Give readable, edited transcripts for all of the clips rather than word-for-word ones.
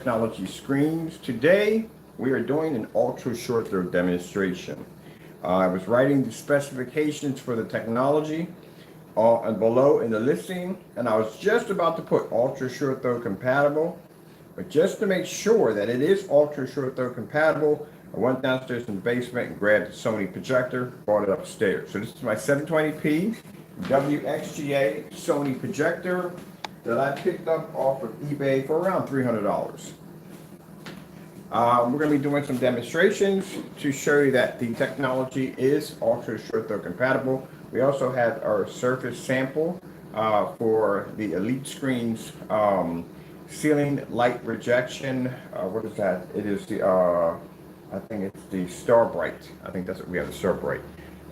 Technology screens. Today we are doing an ultra short throw demonstration. I was writing the specifications for the technology and below in the listing, and I was just about to put ultra short throw compatible, but just to make sure that it is ultra short throw compatible, I went downstairs in the basement and grabbed the Sony projector, brought it upstairs. So this is my 720p WXGA Sony projector that I picked up off of eBay for around $300. We're going to be doing some demonstrations to show you that the technology is ultra short throw compatible. We also have our surface sample for the Elite Screens ceiling light rejection. What is that? It is the, I think it's the Star Bright. I think that's what we have, the Star Bright.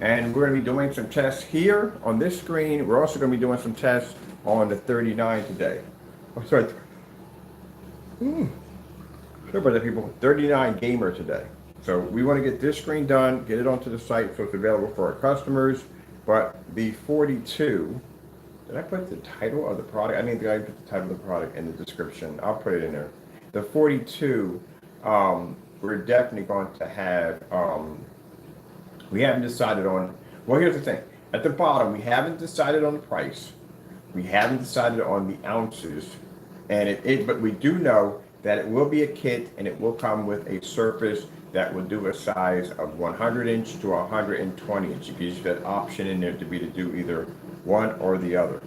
And we're going to be doing some tests here on this screen. We're also going to be doing some tests on the 39 today. Oh, sorry. Sorry about that, people. 39 gamer today. So we want to get this screen done, get it onto the site so it's available for our customers. But the 42, did I put the title of the product? I think I put the title of the product in the description. I'll put it in there. The 42, we're definitely going to have, we haven't decided on, well, here's the thing. At the bottom, we haven't decided on the price. We haven't decided on the ounces, but we do know that it will be a kit and it will come with a surface that will do a size of 100 inch to 120 inch. It gives you that option in there to do either one or the other.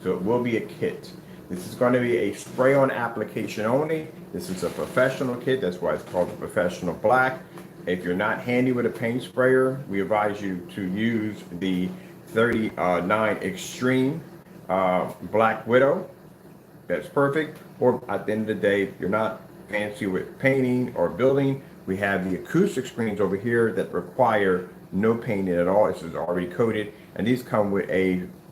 So it will be a kit. This is going to be a spray-on application only. This is a professional kit. That's why it's called the Professional Black. If you're not handy with a paint sprayer, we advise you to use the 39 Extreme Black Widow. That's perfect. Or at the end of the day, if you're not fancy with painting or building, we have the acoustic screens over here that require no painting at all. This is already coated, and these come with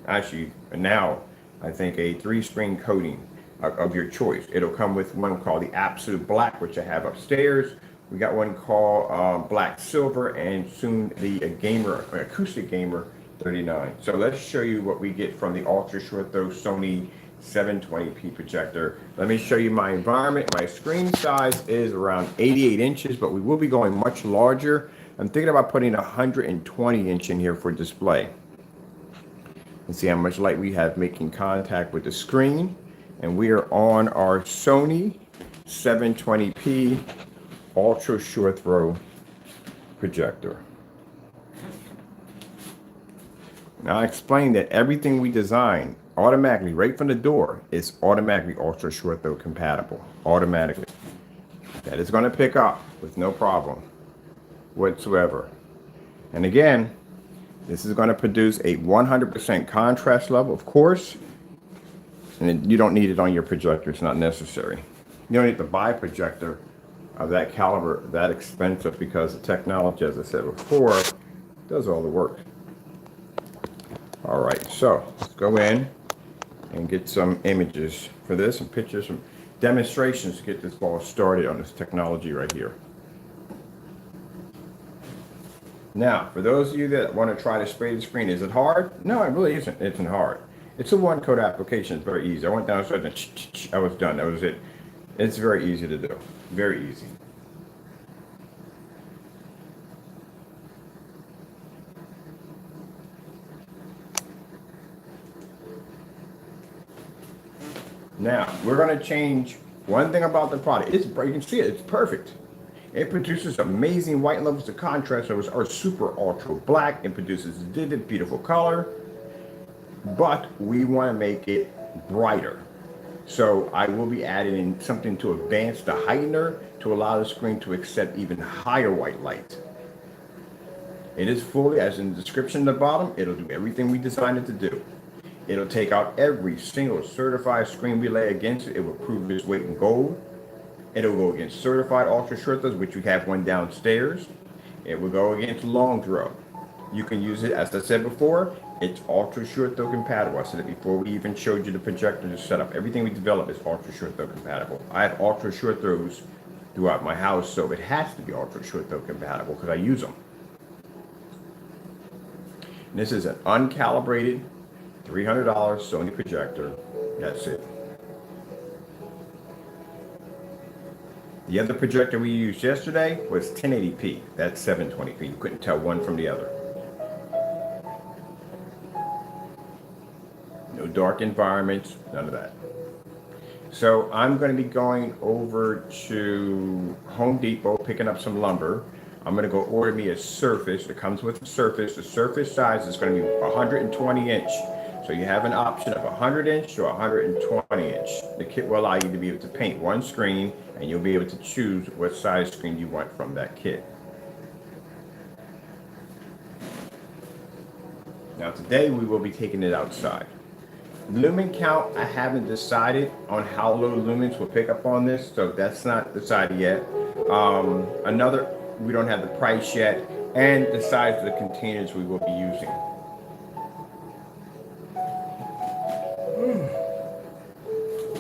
actually now I think a 3-screen coating of your choice. It'll come with one called the Absolute Black, which I have upstairs. We got one called Black Silver, and soon the Acoustic Gamer 39. So let's show you what we get from the ultra short throw Sony 720p projector. Let me show you my environment. My screen size is around 88 inches, but we will be going much larger. I'm thinking about putting a 120 inch in here for display. And see how much light we have making contact with the screen. And we are on our Sony 720p ultra short throw projector. Now I explained that everything we design automatically, right from the door, is automatically ultra short throw compatible. Automatically. That is going to pick up with no problem whatsoever. And again, this is going to produce a 100% contrast level, of course. And you don't need it on your projector. It's not necessary. You don't need to buy a projector of that caliber, that expensive, because the technology, as I said before, does all the work. All right, so let's go in and get some images for this, some pictures, some demonstrations to get this ball started on this technology right here. Now, for those of you that want to try to spray the screen, is it hard? No, it really isn't. It isn't hard. It's a one-coat application. It's very easy. I went downstairs and I was done. That was it. It's very easy to do. Very easy. Now, we're going to change one thing about the product. You can see it. It's perfect. It produces amazing white levels of contrast. So it's our super ultra black. It produces vivid, beautiful color. But we want to make it brighter. So I will be adding in something to advance the heightener to allow the screen to accept even higher white light. It is fully, as in the description at the bottom, it'll do everything we designed it to do. It'll take out every single certified screen we lay against it. It will prove its weight in gold. It'll go against certified ultra short throws, which we have one downstairs. It will go against long throw. You can use it, as I said before, it's ultra short throw compatible. I said it before we even showed you the projector to set up. Everything we develop is ultra short throw compatible. I have ultra short throws throughout my house, so it has to be ultra short throw compatible because I use them. And this is an uncalibrated $300 Sony projector. That's it. The other projector we used yesterday was 1080p. That's 720p. You couldn't tell one from the other. No dark environments, none of that. So I'm going to be going over to Home Depot, picking up some lumber. I'm going to go order me a surface. It comes with a surface. The surface size is going to be 120 inch. So you have an option of 100 inch or 120 inch. The kit will allow you to be able to paint one screen, and you'll be able to choose what size screen you want from that kit. Now today we will be taking it outside. Lumen count, I haven't decided on how low lumens will pick up on this, so that's not decided yet. We don't have the price yet, and the size of the containers we will be using.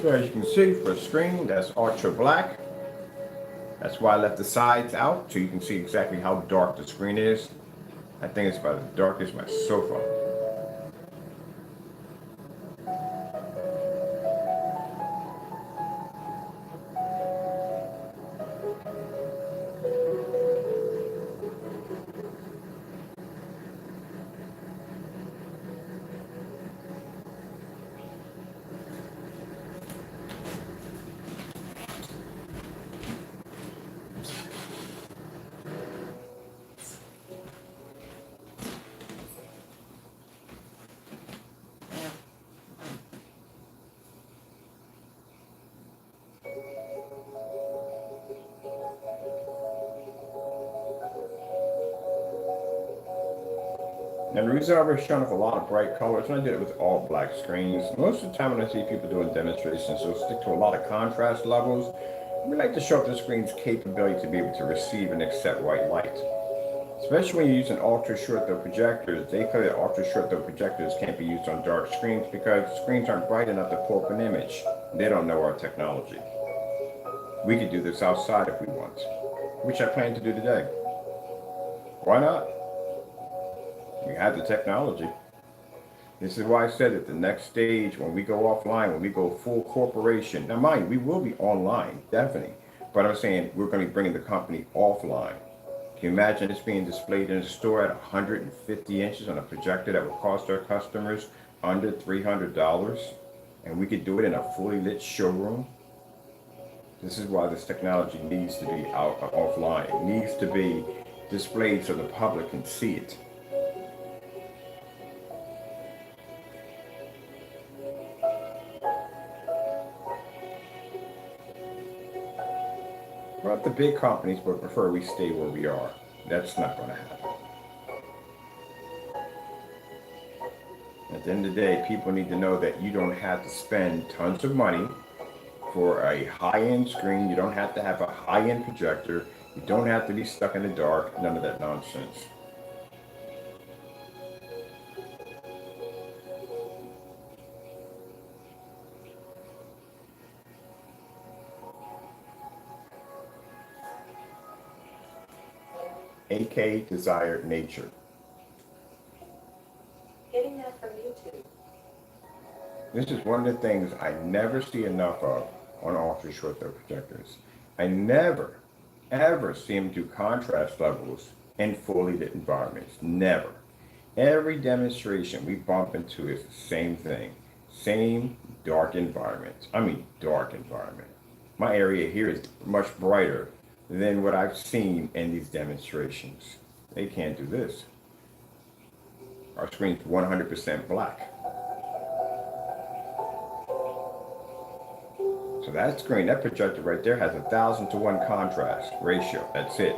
So as you can see, for a screen, that's ultra black. That's why I left the sides out, so you can see exactly how dark the screen is. I think it's about as dark as my sofa. And the reason I was showing off a lot of bright colors, and I did it with all black screens. Most of the time when I see people doing demonstrations, they'll stick to a lot of contrast levels. We like to show off the screen's capability to be able to receive and accept white light. Especially when you're using ultra short throw projectors, they call it ultra short throw projectors can't be used on dark screens because screens aren't bright enough to pull up an image. They don't know our technology. We could do this outside if we want, which I plan to do today. Why not? We have the technology. This is why I said at the next stage, when we go offline, when we go full corporation. Now mind, we will be online, definitely. But I'm saying we're going to be bringing the company offline. Can you imagine this being displayed in a store at 150 inches on a projector that would cost our customers under $300? And we could do it in a fully lit showroom? This is why this technology needs to be out offline. It needs to be displayed so the public can see it. But the big companies would prefer we stay where we are. That's not going to happen. At the end of the day, people need to know that you don't have to spend tons of money for a high-end screen. You don't have to have a high-end projector. You don't have to be stuck in the dark. None of that nonsense. AK Desired Nature. Getting that from YouTube. This is one of the things I never see enough of on ultra short throw projectors. I never, ever see them do contrast levels in fully lit environments. Never. Every demonstration we bump into is the same thing. Same dark environment. I mean dark environment. My area here is much brighter than what I've seen in these demonstrations. They can't do this. Our screen's 100% black. So that screen, that projector right there has 1,000 to 1 contrast ratio. That's it.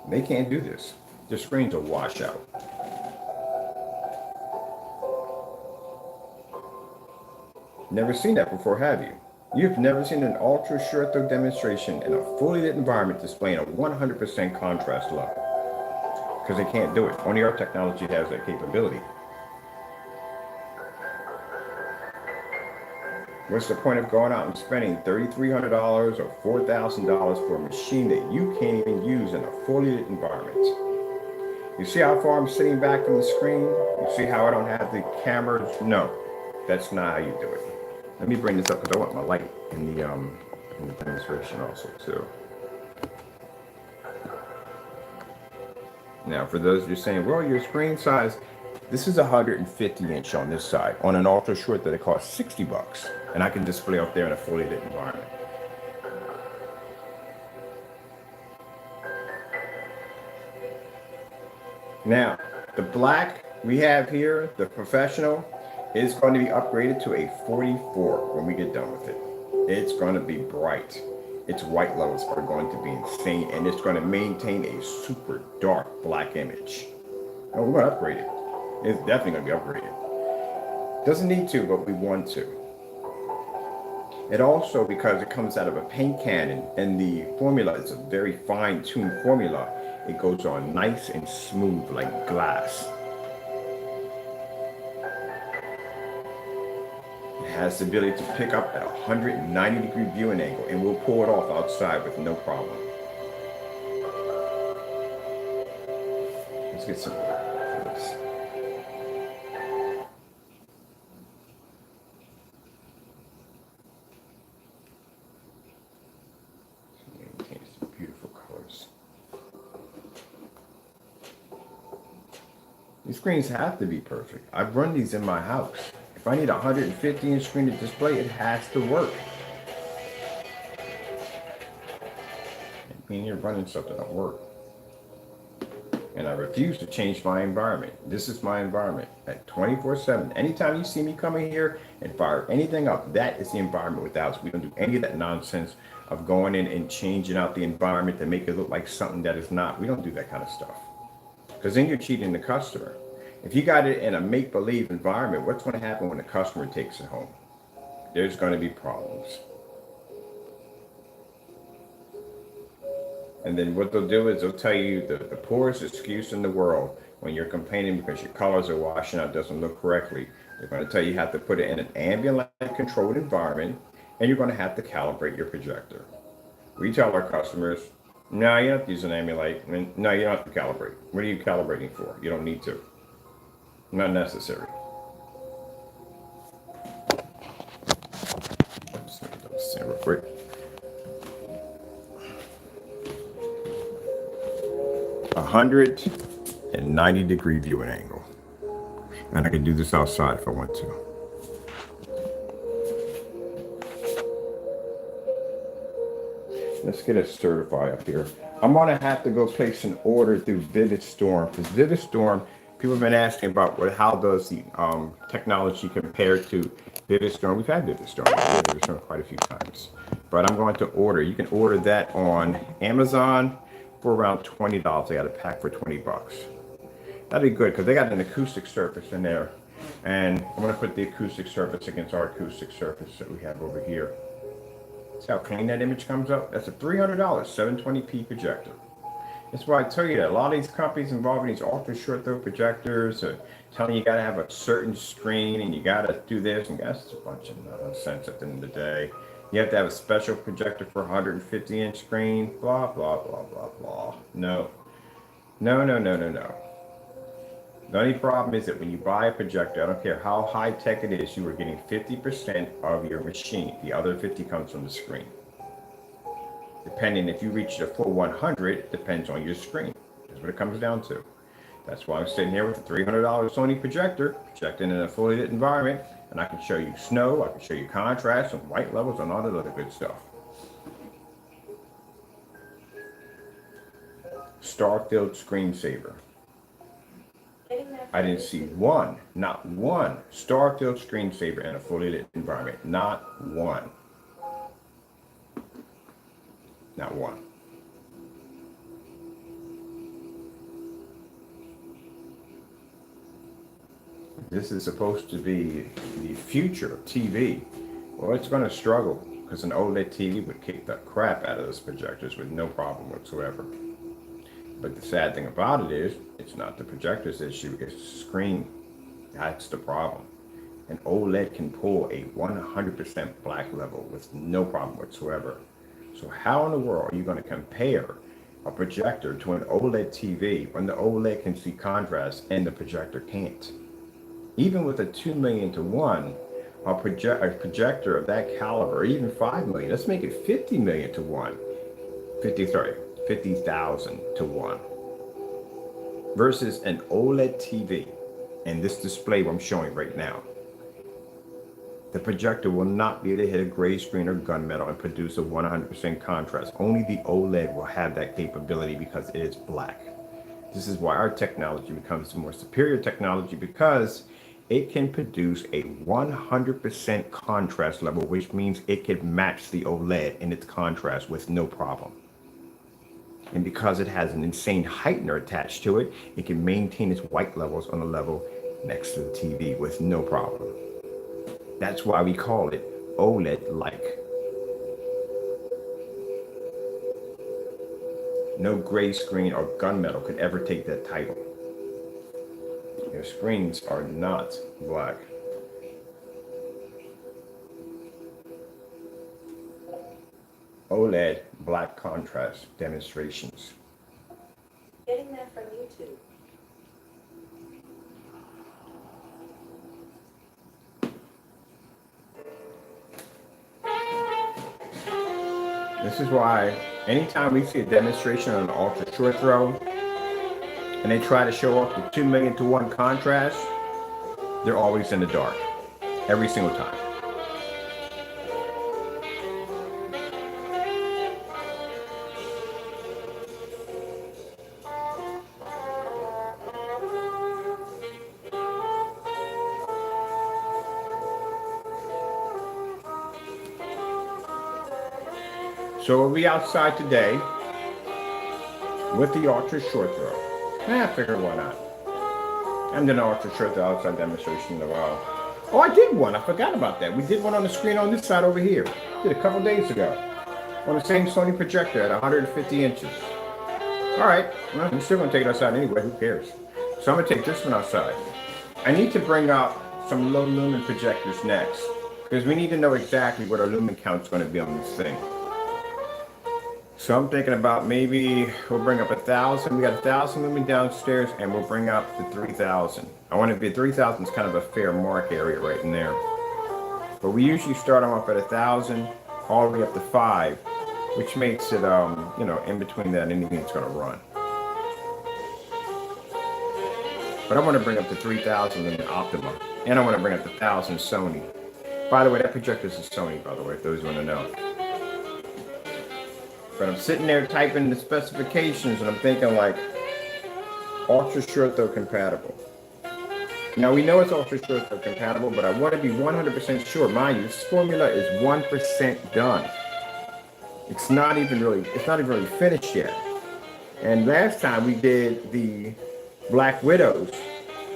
They can't do this. Their screen's a washout. Never seen that before, have you? You've never seen an ultra short throw demonstration in a fully lit environment displaying a 100% contrast level. Because they can't do it. Only our technology has that capability. What's the point of going out and spending $3,300 or $4,000 for a machine that you can't even use in a fully lit environment? You see how far I'm sitting back from the screen? You see how I don't have the cameras? No, that's not how you do it. Let me bring this up because I want my light in the demonstration also too. Now, for those who are saying, well, your screen size, this is a 150 inch on this side. On an ultra short that it costs 60 bucks. And I can display up there in a fully lit environment. Now, the black we have here, the professional, is going to be upgraded to a 44 when we get done with it. It's going to be bright. Its white levels are going to be insane, and it's going to maintain a super dark black image. And we're going to upgrade it. It's definitely going to be upgraded. Doesn't need to, but we want to. It also, because it comes out of a paint cannon, and the formula is a very fine-tuned formula, it goes on nice and smooth like glass. It has the ability to pick up at a 190-degree viewing angle, and we'll pull it off outside with no problem. Let's get some for this. Maintain some beautiful colors. These screens have to be perfect. I've run these in my house. If I need a 150-inch screen to display, it has to work. I mean, you're running something that work. And I refuse to change my environment. This is my environment at 24/7. Anytime you see me coming here and fire anything up, that is the environment without us. We don't do any of that nonsense of going in and changing out the environment to make it look like something that is not. We don't do that kind of stuff. Because then you're cheating the customer. If you got it in a make-believe environment, what's going to happen when the customer takes it home? There's going to be problems. And then what they'll do is they'll tell you the poorest excuse in the world when you're complaining because your colors are washing out, doesn't look correctly. They're going to tell you have to put it in an ambient light controlled environment, and you're going to have to calibrate your projector. We tell our customers, no, you don't have to use an ambient light. No, you don't have to calibrate. What are you calibrating for? You don't need to. Not necessary. Let's get those in real quick. A 190-degree viewing angle. And I can do this outside if I want to. Let's get it certified up here. I'm gonna have to go place an order through Vivid Storm, because Vivid Storm, people have been asking about how does the technology compare to Vivid Storm. We've had Vivid Storm. I've had Vivid Storm quite a few times. But I'm going to order. You can order that on Amazon for around $20. I got a pack for 20 bucks. That'd be good because they got an acoustic surface in there. And I'm going to put the acoustic surface against our acoustic surface that we have over here. See how clean that image comes up? That's a $300 720p projector. That's why I tell you that a lot of these companies involved in these ultra short throw projectors are telling you got to have a certain screen and you got to do this, and that's a bunch of nonsense at the end of the day. You have to have a special projector for a 150-inch screen, blah, blah, blah, blah, blah. No. No, no, no, no, no. The only problem is that when you buy a projector, I don't care how high tech it is, you are getting 50% of your machine. The other 50 comes from the screen. Depending if you reach the full 100, depends on your screen. That's what it comes down to. That's why I'm sitting here with a $300 Sony projector, projecting in a fully lit environment, and I can show you snow, I can show you contrast and white levels and all that other good stuff. Star-filled screensaver. I didn't see one, not one star-filled screensaver in a fully lit environment. Not one. Not one. This is supposed to be the future of TV. Well, it's going to struggle because an OLED TV would kick the crap out of those projectors with no problem whatsoever. But the sad thing about it is, it's not the projector's issue, it's the screen. That's the problem. An OLED can pull a 100% black level with no problem whatsoever. So how in the world are you going to compare a projector to an OLED TV when the OLED can see contrast and the projector can't? Even with a 2 million to 1, a projector of that caliber, or even 5 million, let's make it 50 million to 1. 50,000 to 1. versus an OLED TV. And this display I'm showing right now, the projector will not be able to hit a gray screen or gunmetal and produce a 100% contrast. Only the OLED will have that capability because it is black. This is why our technology becomes more superior technology, because it can produce a 100% contrast level, which means it can match the OLED in its contrast with no problem. And because it has an insane heightener attached to it, it can maintain its white levels on the level next to the TV with no problem. That's why we call it OLED like. No gray screen or gunmetal could ever take that title. Your screens are not black. OLED black contrast demonstrations. Getting that from YouTube. This is why anytime we see a demonstration on an ultra short throw and they try to show off the 2 million to 1 contrast, they're always in the dark. Every single time. So we'll be outside today with the ultra short throw. I figured why not. I'm doing an ultra short throw outside demonstration in a while. Oh, I did one. I forgot about that. We did one on the screen on this side over here. Did a couple days ago. On the same Sony projector at 150 inches. All right. Well, I'm still going to take it outside anyway. Who cares? So I'm going to take this one outside. I need to bring up some low lumen projectors next, because we need to know exactly what our lumen count is going to be on this thing. So I'm thinking about maybe we'll bring up 1,000. We got 1,000 lumen downstairs, and we'll bring up the 3,000. I want it to be 3,000 is kind of a fair mark area right in there. But we usually start them off at 1,000 all the way up to 5, which makes it, you know, in between that anything that's going to run. But I want to bring up the 3,000 in the Optima, and I want to bring up the 1,000 Sony. By the way, that projector is a Sony, by the way, if those want to know. But I'm sitting there typing the specifications, and I'm thinking like, ultra short throw compatible. Now we know it's ultra short throw compatible, but I want to be 100% sure. Mind you, this formula is 1% done. It's not even really finished yet. And last time we did the Black Widows,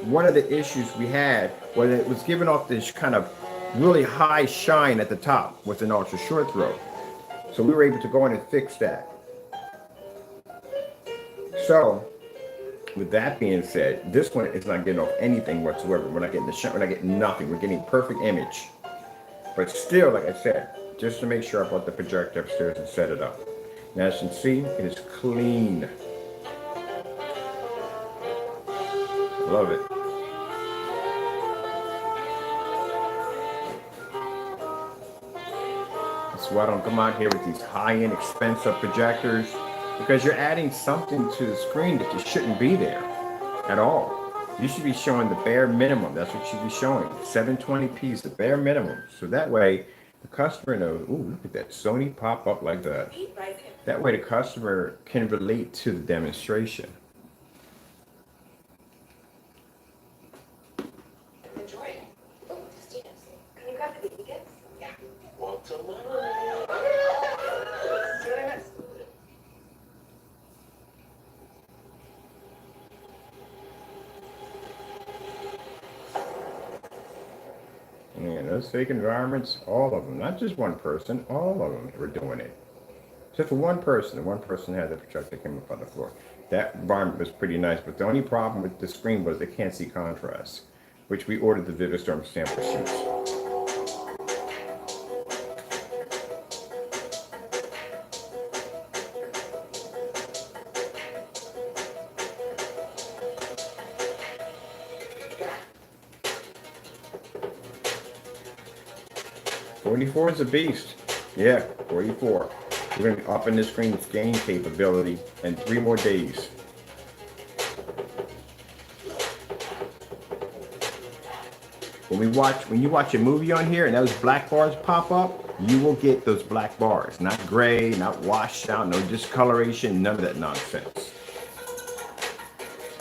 one of the issues we had was it was giving off this kind of really high shine at the top with an ultra short throw. So we were able to go in and fix that. So, with that being said, this one is not getting off anything whatsoever. We're not getting the shine, we're not getting nothing. We're getting perfect image. But still, like I said, just to make sure I brought the projector upstairs and set it up. Now, as you can see, it is clean. Love it. That's why I don't come out here with these high-end expensive projectors, because you're adding something to the screen that just shouldn't be there at all. You should be showing the bare minimum. That's what you should be showing. 720p is the bare minimum. So that way the customer knows, ooh, look at that Sony pop up like that. That way the customer can relate to the demonstration. Enjoy it. Oh, Christina, can you grab the baby gifts? Yeah. Want some? And those fake environments, all of them, not just one person, all of them were doing it. Except for one person, and one person had the projector came up on the floor. That environment was pretty nice, but the only problem with the screen was they can't see contrast, which we ordered the Vivistorm sample sheets. .44 is a beast. Yeah, 44. We're going to be upping this screen's gain capability in 3 more days. When you watch a movie on here and those black bars pop up, you will get those black bars. Not gray, not washed out, no discoloration, none of that nonsense.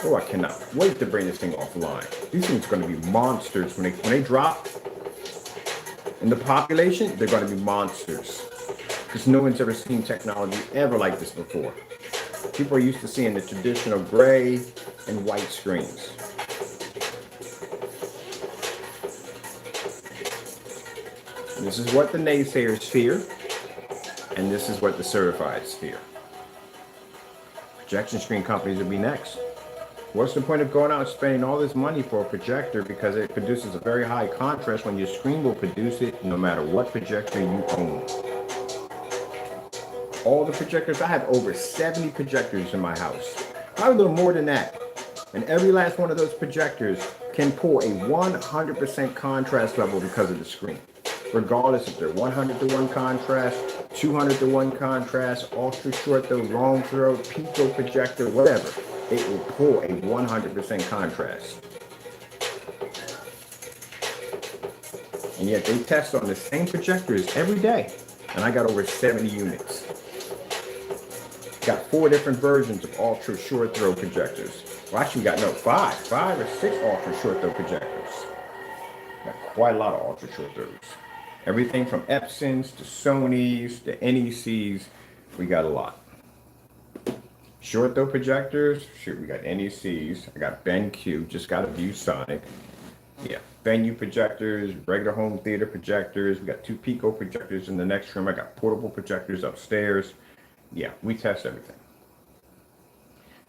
Oh, I cannot wait to bring this thing offline. These things are going to be monsters. When they drop in the population, they're going to be monsters. Because no one's ever seen technology ever like this before. People are used to seeing the traditional gray and white screens. This is what the naysayers fear, and this is what the certifieds fear. Projection screen companies will be next. What's the point of going out and spending all this money for a projector because it produces a very high contrast when your screen will produce it no matter what projector you own? All the projectors, I have over 70 projectors in my house. Probably a little more than that. And every last one of those projectors can pull a 100% contrast level because of the screen. Regardless if they're 100 to 1 contrast, 200 to 1 contrast, ultra short throw, long throw, pico projector, whatever. It will pull a 100% contrast. And yet they test on the same projectors every day. And I got over 70 units. Got 4 different versions of ultra short throw projectors. Well, actually we got, no, 5 or 6 ultra short throw projectors. Got quite a lot of ultra short throws. Everything from Epsons to Sonys to NECs, we got a lot. Short throw projectors, shoot, we got NECs. I got BenQ, just got a ViewSonic. Yeah, venue projectors, regular home theater projectors. We got 2 Pico projectors in the next room. I got portable projectors upstairs. Yeah, we test everything.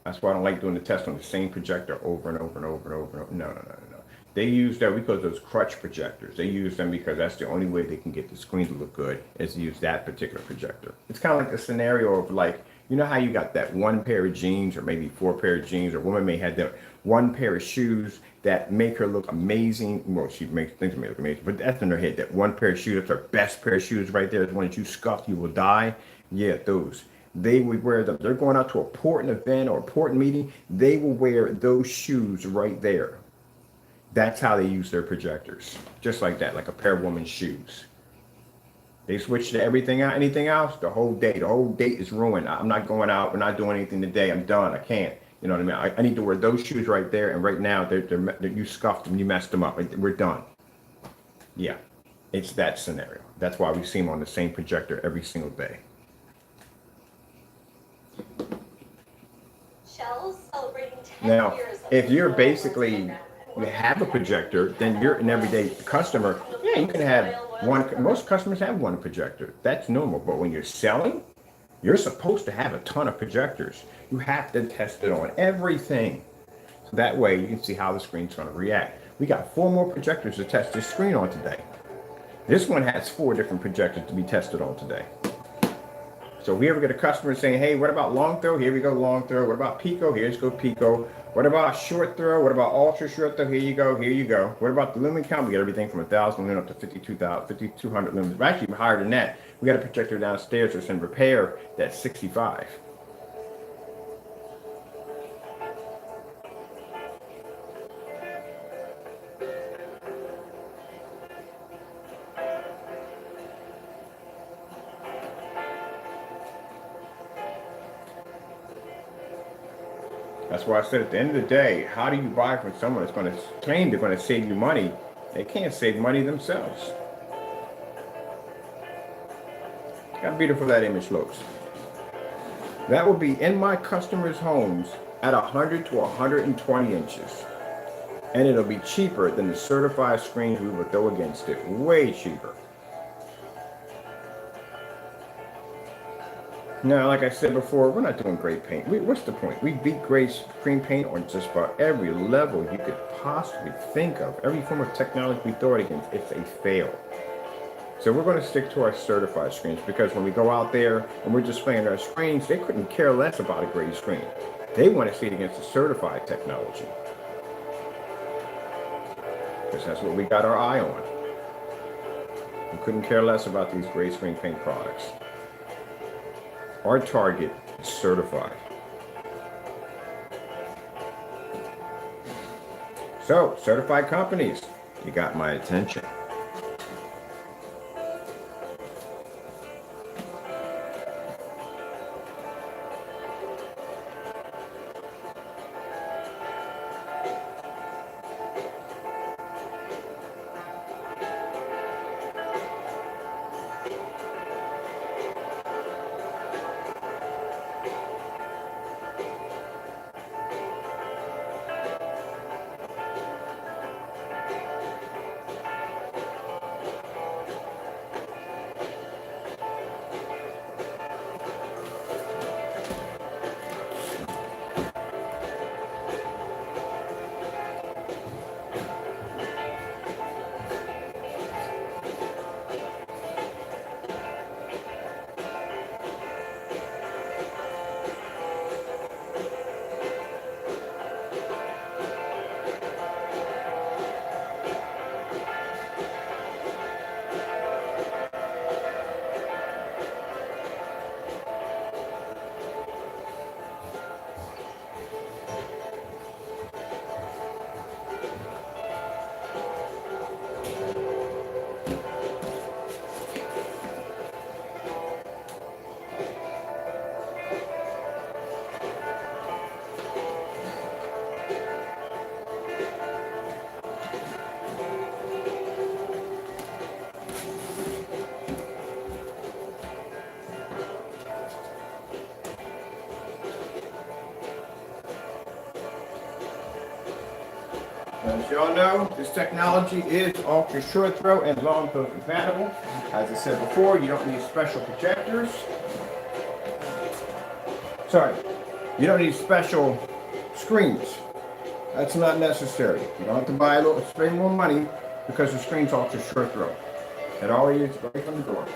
That's why I don't like doing the test on the same projector over and over and over and over and over. No. They use that, we call those crutch projectors. They use them because that's the only way they can get the screen to look good, is to use that particular projector. It's kind of like a scenario of like, you know how you got that 1 pair of jeans or maybe 4 pair of jeans, or a woman may have that 1 pair of shoes that make her look amazing. Well, she makes things make look amazing, but that's in her head. That 1 pair of shoes, that's her best pair of shoes right there. The one that you scuff, you will die. Yeah, those. They would wear them. They're going out to a important event or important meeting. They will wear those shoes right there. That's how they use their projectors. Just like that, like a pair of women's shoes. They switch to everything out, anything else, the whole day. The whole date is ruined. I'm not going out. We're not doing anything today. I'm done. I can't. You know what I mean? I need to wear those shoes right there. And right now, you scuffed them. You messed them up. We're done. Yeah, it's that scenario. That's why we see them on the same projector every single day. Shell's celebrating 10 Now, years of if you're the basically, you have a projector, then you're an everyday customer. Yeah, you can have one. Most customers have 1 projector. That's normal. But when you're selling, you're supposed to have a ton of projectors. You have to test it on everything. So that way you can see how the screen's going to react. We got 4 more projectors to test this screen on today. This one has 4 different projectors to be tested on today. So if we ever get a customer saying, hey, what about long throw? Here we go, long throw. What about Pico? Here's go Pico. What about short throw? What about ultra short throw? Here you go, here you go. What about the lumen count? We got everything from 1,000 lumen up to 5,200 lumens. Actually higher than that. We got a projector downstairs that's in repair that's 65. That's why I said at the end of the day, how do you buy from someone that's going to claim they're going to save you money? They can't save money themselves. Got beautiful that image looks. That will be in my customers' homes at 100 to 120 inches. And it'll be cheaper than the certified screens we would throw against it. Way cheaper. Now, like I said before, we're not doing gray paint. What's the point? We beat gray screen paint on just about every level you could possibly think of. Every form of technology we throw it against, it's a fail. So we're going to stick to our certified screens, because when we go out there and we're displaying our screens, they couldn't care less about a gray screen. They want to see it against the certified technology. Because that's what we got our eye on. We couldn't care less about these gray screen paint products. Our target is certified. So, certified companies, You got my attention. As y'all know, this technology is ultra short throw and long throw compatible. As I said before, you don't need special projectors. Sorry, you don't need special screens. That's not necessary. You don't have to buy spend more money because the screen's ultra short throw. It already is right from the door.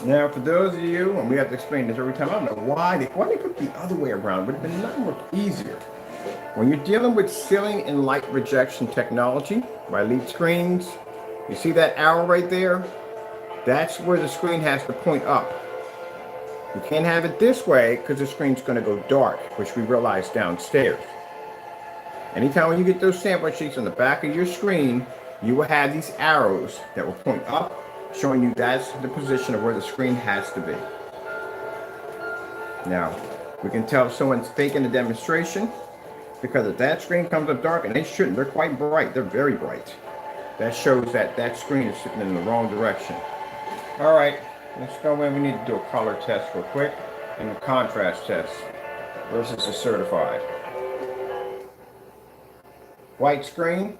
Now, for those of you, and we have to explain this every time, I don't know why they put the other way around. It would have been a lot more easier. When you're dealing with ceiling and light rejection technology by lead screens, you see that arrow right there? That's where the screen has to point up. You can't have it this way because the screen's going to go dark, which we realized downstairs. Anytime when you get those sample sheets on the back of your screen, you will have these arrows that will point up, showing you that's the position of where the screen has to be. Now, we can tell if someone's faking the demonstration because if that screen comes up dark, and they shouldn't, they're quite bright, they're very bright. That shows that that screen is sitting in the wrong direction. All right, let's go in. We need to do a color test real quick and a contrast test versus a certified. White screen.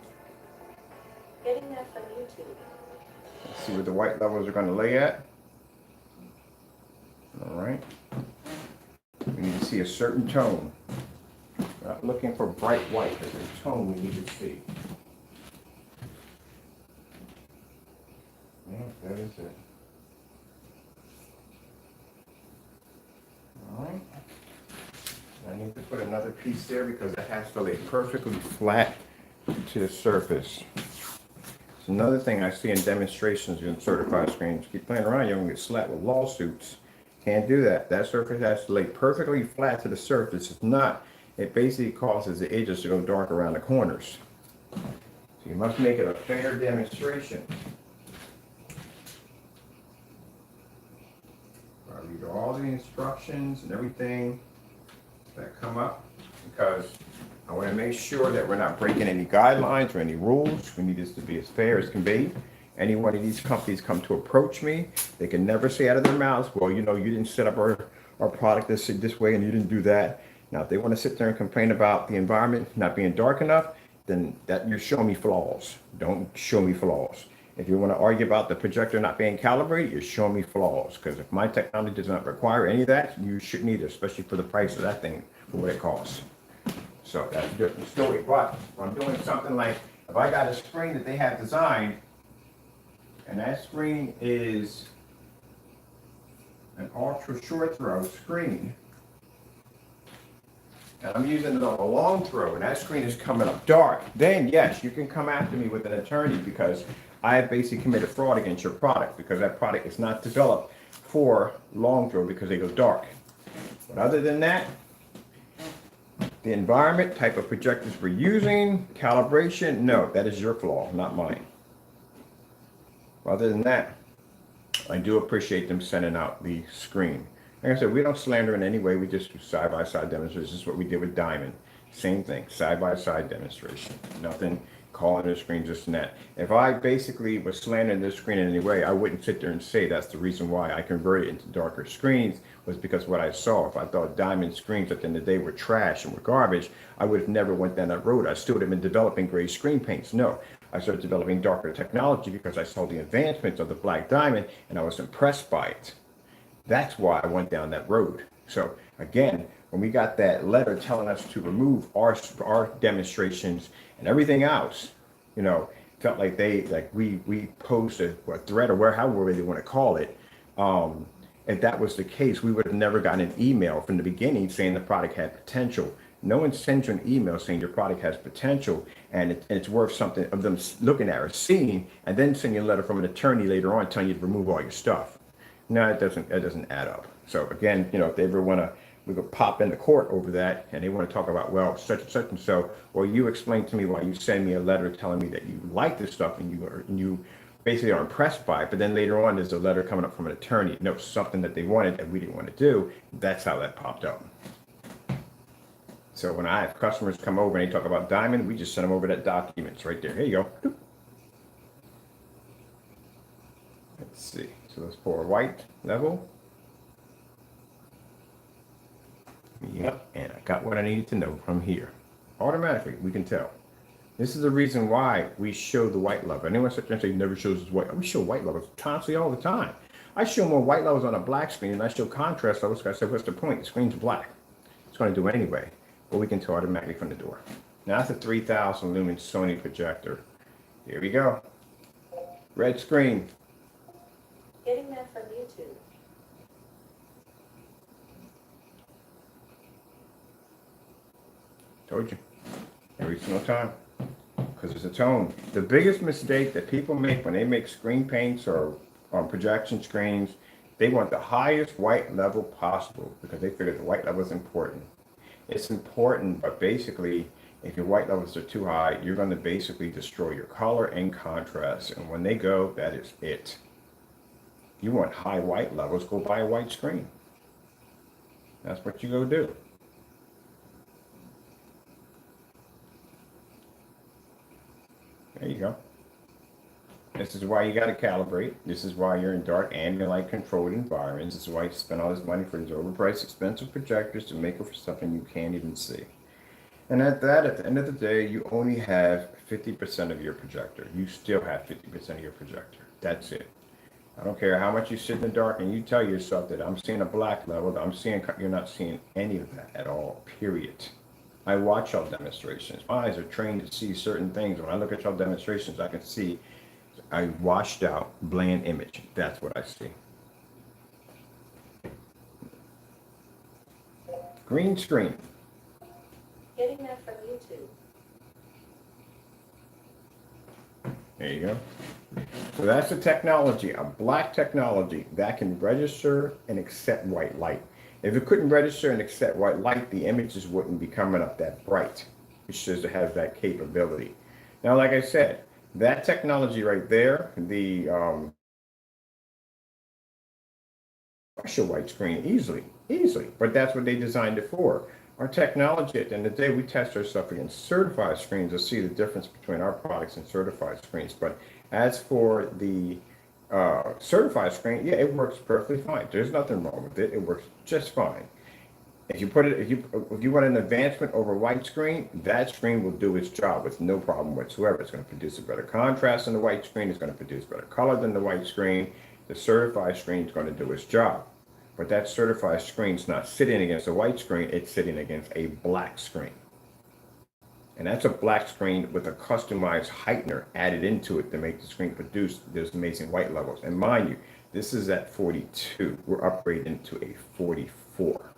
Getting that from YouTube. See where the white levels are going to lay at. All right. We need to see a certain tone. We're not looking for bright white. There's a tone we need to see. Yeah, that is it. All right. I need to put another piece there because it has to lay perfectly flat to the surface. It's another thing I see in demonstrations in certified screens. Keep playing around, you're going to get slapped with lawsuits. Can't do that. That surface has to lay perfectly flat to the surface. If not, it basically causes the edges to go dark around the corners. So you must make it a fair demonstration. I read all the instructions and everything that come up because I want to make sure that we're not breaking any guidelines or any rules. We need this to be as fair as can be. Any one of these companies come to approach me, they can never say out of their mouths, well, you know, you didn't set up our product this way and you didn't do that. Now, if they want to sit there and complain about the environment not being dark enough, then that you're showing me flaws. Don't show me flaws. If you want to argue about the projector not being calibrated, you're showing me flaws. Because if my technology does not require any of that, you shouldn't either, especially for the price of that thing, for what it costs. So that's a different story. But if I'm doing something like, if I got a screen that they have designed, and that screen is an ultra short throw screen, and I'm using it on a long throw, and that screen is coming up dark, then yes, you can come after me with an attorney because I have basically committed fraud against your product because that product is not developed for long throw because they go dark. But other than that, the environment, type of projectors we're using, calibration, no, that is your flaw, not mine. Other than that, I do appreciate them sending out the screen. Like I said, we don't slander in any way. We just do side-by-side demonstrations. This is what we did with Diamond. Same thing, side-by-side demonstration. Nothing calling the screen just and that. If I basically was slandering this screen in any way, I wouldn't sit there and say that's the reason why I converted into darker screens was because what I saw. If I thought Diamond screens at the end of the day were trash and were garbage, I would have never went down that road. I still would have been developing gray screen paints. No, I started developing darker technology because I saw the advancements of the Black Diamond and I was impressed by it. That's why I went down that road. So again, when we got that letter telling us to remove our demonstrations and everything else, you know, felt like we posed a threat or however they want to call it. If that was the case, we would have never gotten an email from the beginning saying the product had potential. No one sends you an email saying your product has potential and it's worth something of them looking at or seeing, and then send you a letter from an attorney later on telling you to remove all your stuff. No, it doesn't add up. So again, you know, if they ever want to, we could pop into court over that and they want to talk about, well, such and so, well, you explain to me why you send me a letter telling me that you like this stuff and you basically are impressed by it, but then later on there's a letter coming up from an attorney, no, something that they wanted that we didn't want to do. That's how that popped up. So when I have customers come over and they talk about Diamond, we just send them over that documents right there. Here you go. Let's see. So let's pour a white level. Yep, and I got what I needed to know from here. Automatically, we can tell. This is the reason why we show the white level. Anyone sit there and say never shows us white. We show white levels constantly all the time. I show more white levels on a black screen and I show contrast levels. I said, what's the point? The screen's black. It's going to do it anyway. But we can tell automatically from the door. Now that's a 3000 lumen Sony projector. Here we go. Red screen. Getting that from YouTube. Told you. Every single time. Because it's a tone. The biggest mistake that people make when they make screen paints or on projection screens, they want the highest white level possible because they figure the white level is important. It's important, but basically, if your white levels are too high, you're going to basically destroy your color and contrast. And when they go, that is it. If you want high white levels, go buy a white screen. That's what you go do. There you go. This is why you got to calibrate. This is why you're in dark ambient light controlled environments. This is why you spend all this money for these overpriced expensive projectors to make it for something you can't even see. And at the end of the day, you only have 50% of your projector. You still have 50% of your projector. That's it. I don't care how much you sit in the dark and you tell yourself that I'm seeing a black level, that you're not seeing any of that at all, period. I watch y'all demonstrations. My eyes are trained to see certain things. When I look at y'all demonstrations, I can see a washed out, bland image. That's what I see. Green screen. Getting that from YouTube. There you go. So that's the technology, a black technology that can register and accept white light. If it couldn't register and accept white light, the images wouldn't be coming up that bright. It says it has that capability. Now, like I said, that technology right there, the partial white screen, easily, but that's what they designed it for. Our technology, at the end of the day, we test ourselves against certified screens to see the difference between our products and certified screens. But as for the certified screen, yeah, it works perfectly fine. There's nothing wrong with it. It works just fine. If you want an advancement over white screen, that screen will do its job with no problem whatsoever. It's going to produce a better contrast than the white screen. It's going to produce better color than the white screen. The certified screen is going to do its job. But that certified screen is not sitting against a white screen. It's sitting against a black screen. And that's a black screen with a customized heightener added into it to make the screen produce those amazing white levels. And mind you, this is at 42. We're upgrading to a 44.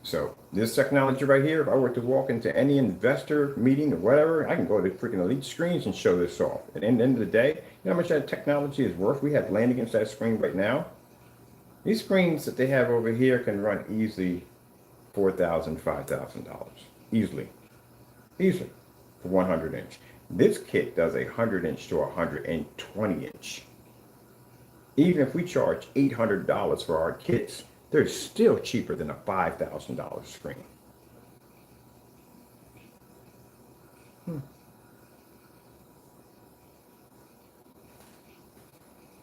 So this technology right here, if I were to walk into any investor meeting or whatever, I can go to freaking Elite Screens and show this off. And at the end of the day, you know how much that technology is worth? We have land against that screen right now. These screens that they have over here can run easily $4,000, $5,000. Easily. Easily. For 100 inch. This kit does a 100 inch to 120 inch. Even if we charge $800 for our kits, they're still cheaper than a $5,000 screen.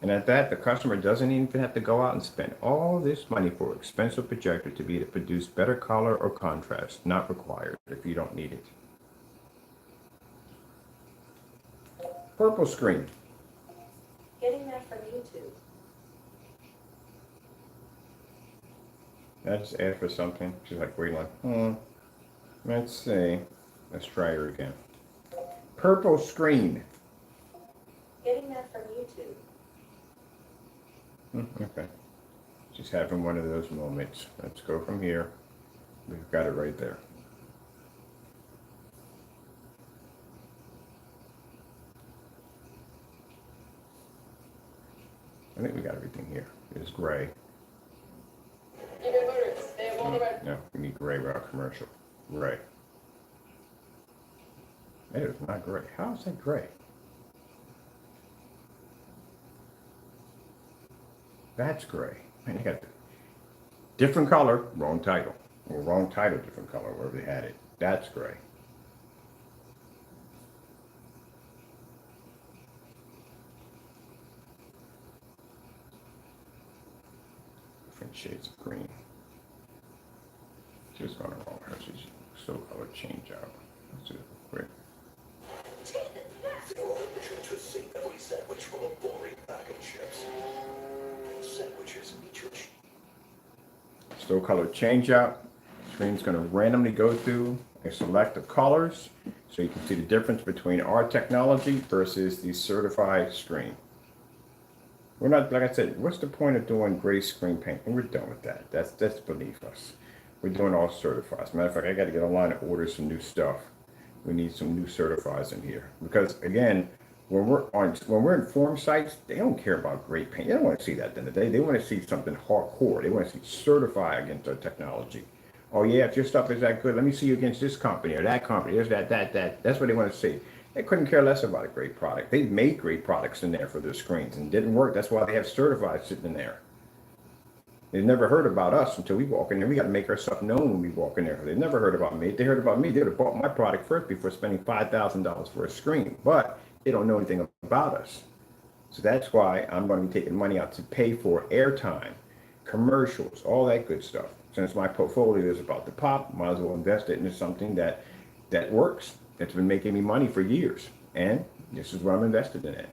And at that, the customer doesn't even have to go out and spend all this money for an expensive projector to be able to produce better color or contrast. Not required if you don't need it. Purple screen. Getting that from YouTube. I just asked for something. She's like, waiting like, let's see. Let's try her again. Purple screen. Getting that from YouTube. Okay. She's having one of those moments. Let's go from here. We've got it right there. I think we got everything here. It's gray. No, we need gray for our commercial. Gray. That is not gray. How is that gray? That's gray. Man, you got the different color, wrong title. Or wrong title, different color, wherever they had it. That's gray. Different shades of green. She's gone wrong. She's so color change out. Let's do it. Great. Still color change out. Screen's going to randomly go through and select the colors so you can see the difference between our technology versus the certified screen. We're not, like I said, what's the point of doing gray screen paint? And we're done with that. That's beneath us. We're doing all certified. As a matter of fact, I got to get online and order some new stuff. We need some new certifieds in here because again, when we're in form sites, they don't care about gray paint. They don't want to see that at the end of the day. They want to see something hardcore. They want to see certified against our technology. Oh yeah, if your stuff is that good, let me see you against this company or that company. There's that. That's what they want to see. They couldn't care less about a great product. They made great products in there for their screens and didn't work. That's why they have certified sitting in there. They've never heard about us until we walk in there. We got to make ourselves known when we walk in there. They've never heard about me. If they heard about me, they would have bought my product first before spending $5,000 for a screen. But they don't know anything about us. So that's why I'm going to be taking money out to pay for airtime, commercials, all that good stuff. Since my portfolio is about to pop, might as well invest it into something that works. That's been making me money for years. And this is what I'm invested in it.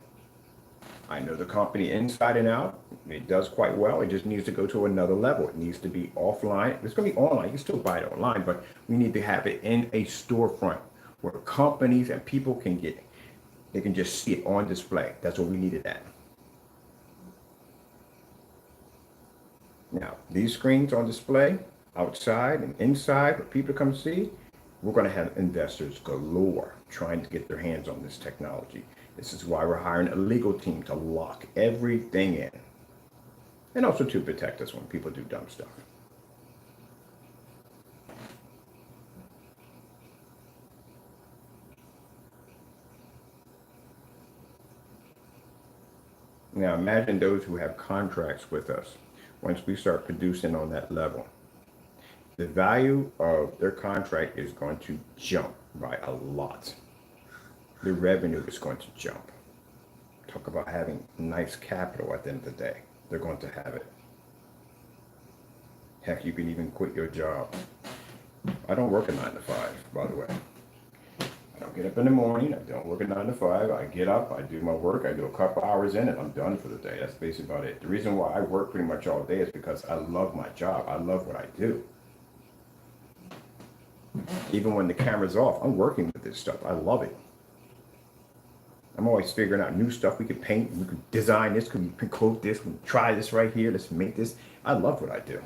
I know the company inside and out. It does quite well. It just needs to go to another level. It needs to be offline. It's going to be online. You can still buy it online, but we need to have it in a storefront where companies and people can get it. They can just see it on display. That's what we needed at. Now, these screens on display, outside and inside, for people to come see, we're going to have investors galore trying to get their hands on this technology. This is why we're hiring a legal team to lock everything in. And also to protect us when people do dumb stuff. Now imagine those who have contracts with us. Once we start producing on that level, the value of their contract is going to jump by a lot. The revenue is going to jump. Talk about having nice capital at the end of the day. They're going to have it. Heck, you can even quit your job. I don't work a 9 to 5, by the way. I don't get up in the morning. I don't work a 9 to 5. I get up, I do my work, I do a couple hours in, and I'm done for the day. That's basically about it. The reason why I work pretty much all day is because I love my job. I love what I do. Even when the camera's off, I'm working with this stuff. I love it. I'm always figuring out new stuff. We could paint, we could design this, we could quote this, we could try this right here, let's make this. I love what I do.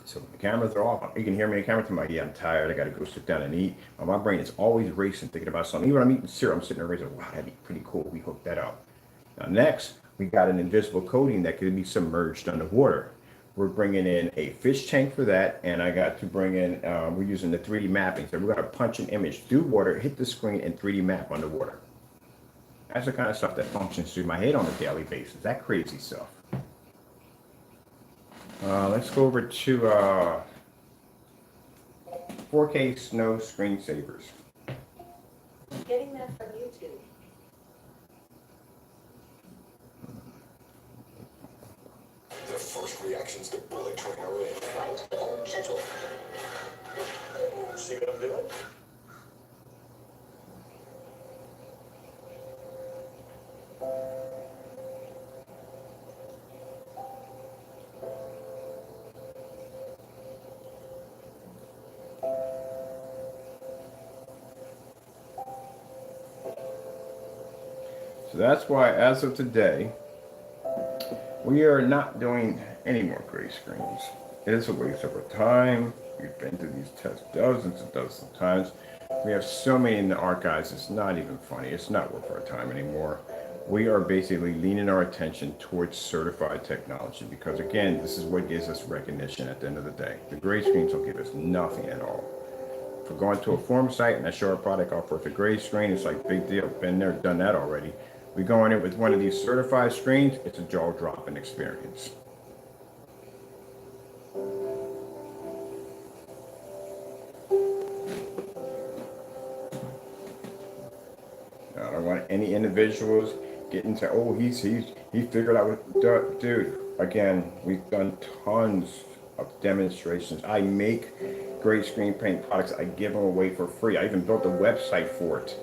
So when the cameras are off, you can hear me in the camera, I'm like, yeah, I'm tired, I gotta go sit down and eat. My brain is always racing, thinking about something. Even when I'm eating cereal, I'm sitting there racing, wow, that'd be pretty cool, we hooked that up. Now next, we got an invisible coating that can be submerged underwater. We're bringing in a fish tank for that, and I got to bring in, we're using the 3D mapping. So we're gonna punch an image through water, hit the screen, and 3D map underwater. That's the kind of stuff that functions through my head on a daily basis, that crazy stuff. Let's go over to 4K snow screensavers. I'm getting that from YouTube. The first reactions to bullet train are in. Right, gentle. See what I'm doing? So that's why, as of today, we are not doing any more gray screens. It is a waste of our time. We've been through these tests dozens and dozens of times. We have so many in the archives, it's not even funny. It's not worth our time anymore. We are basically leaning our attention towards certified technology because, again, this is what gives us recognition at the end of the day. The gray screens will give us nothing at all. If we're going to a forum site and I show our product off with a gray screen, it's like big deal. Been there, done that already. We go in it with one of these certified screens, it's a jaw-dropping experience. I don't want any individuals getting to, oh, he figured out what, dude, again, we've done tons of demonstrations. I make gray screen paint products, I give them away for free. I even built a website for it.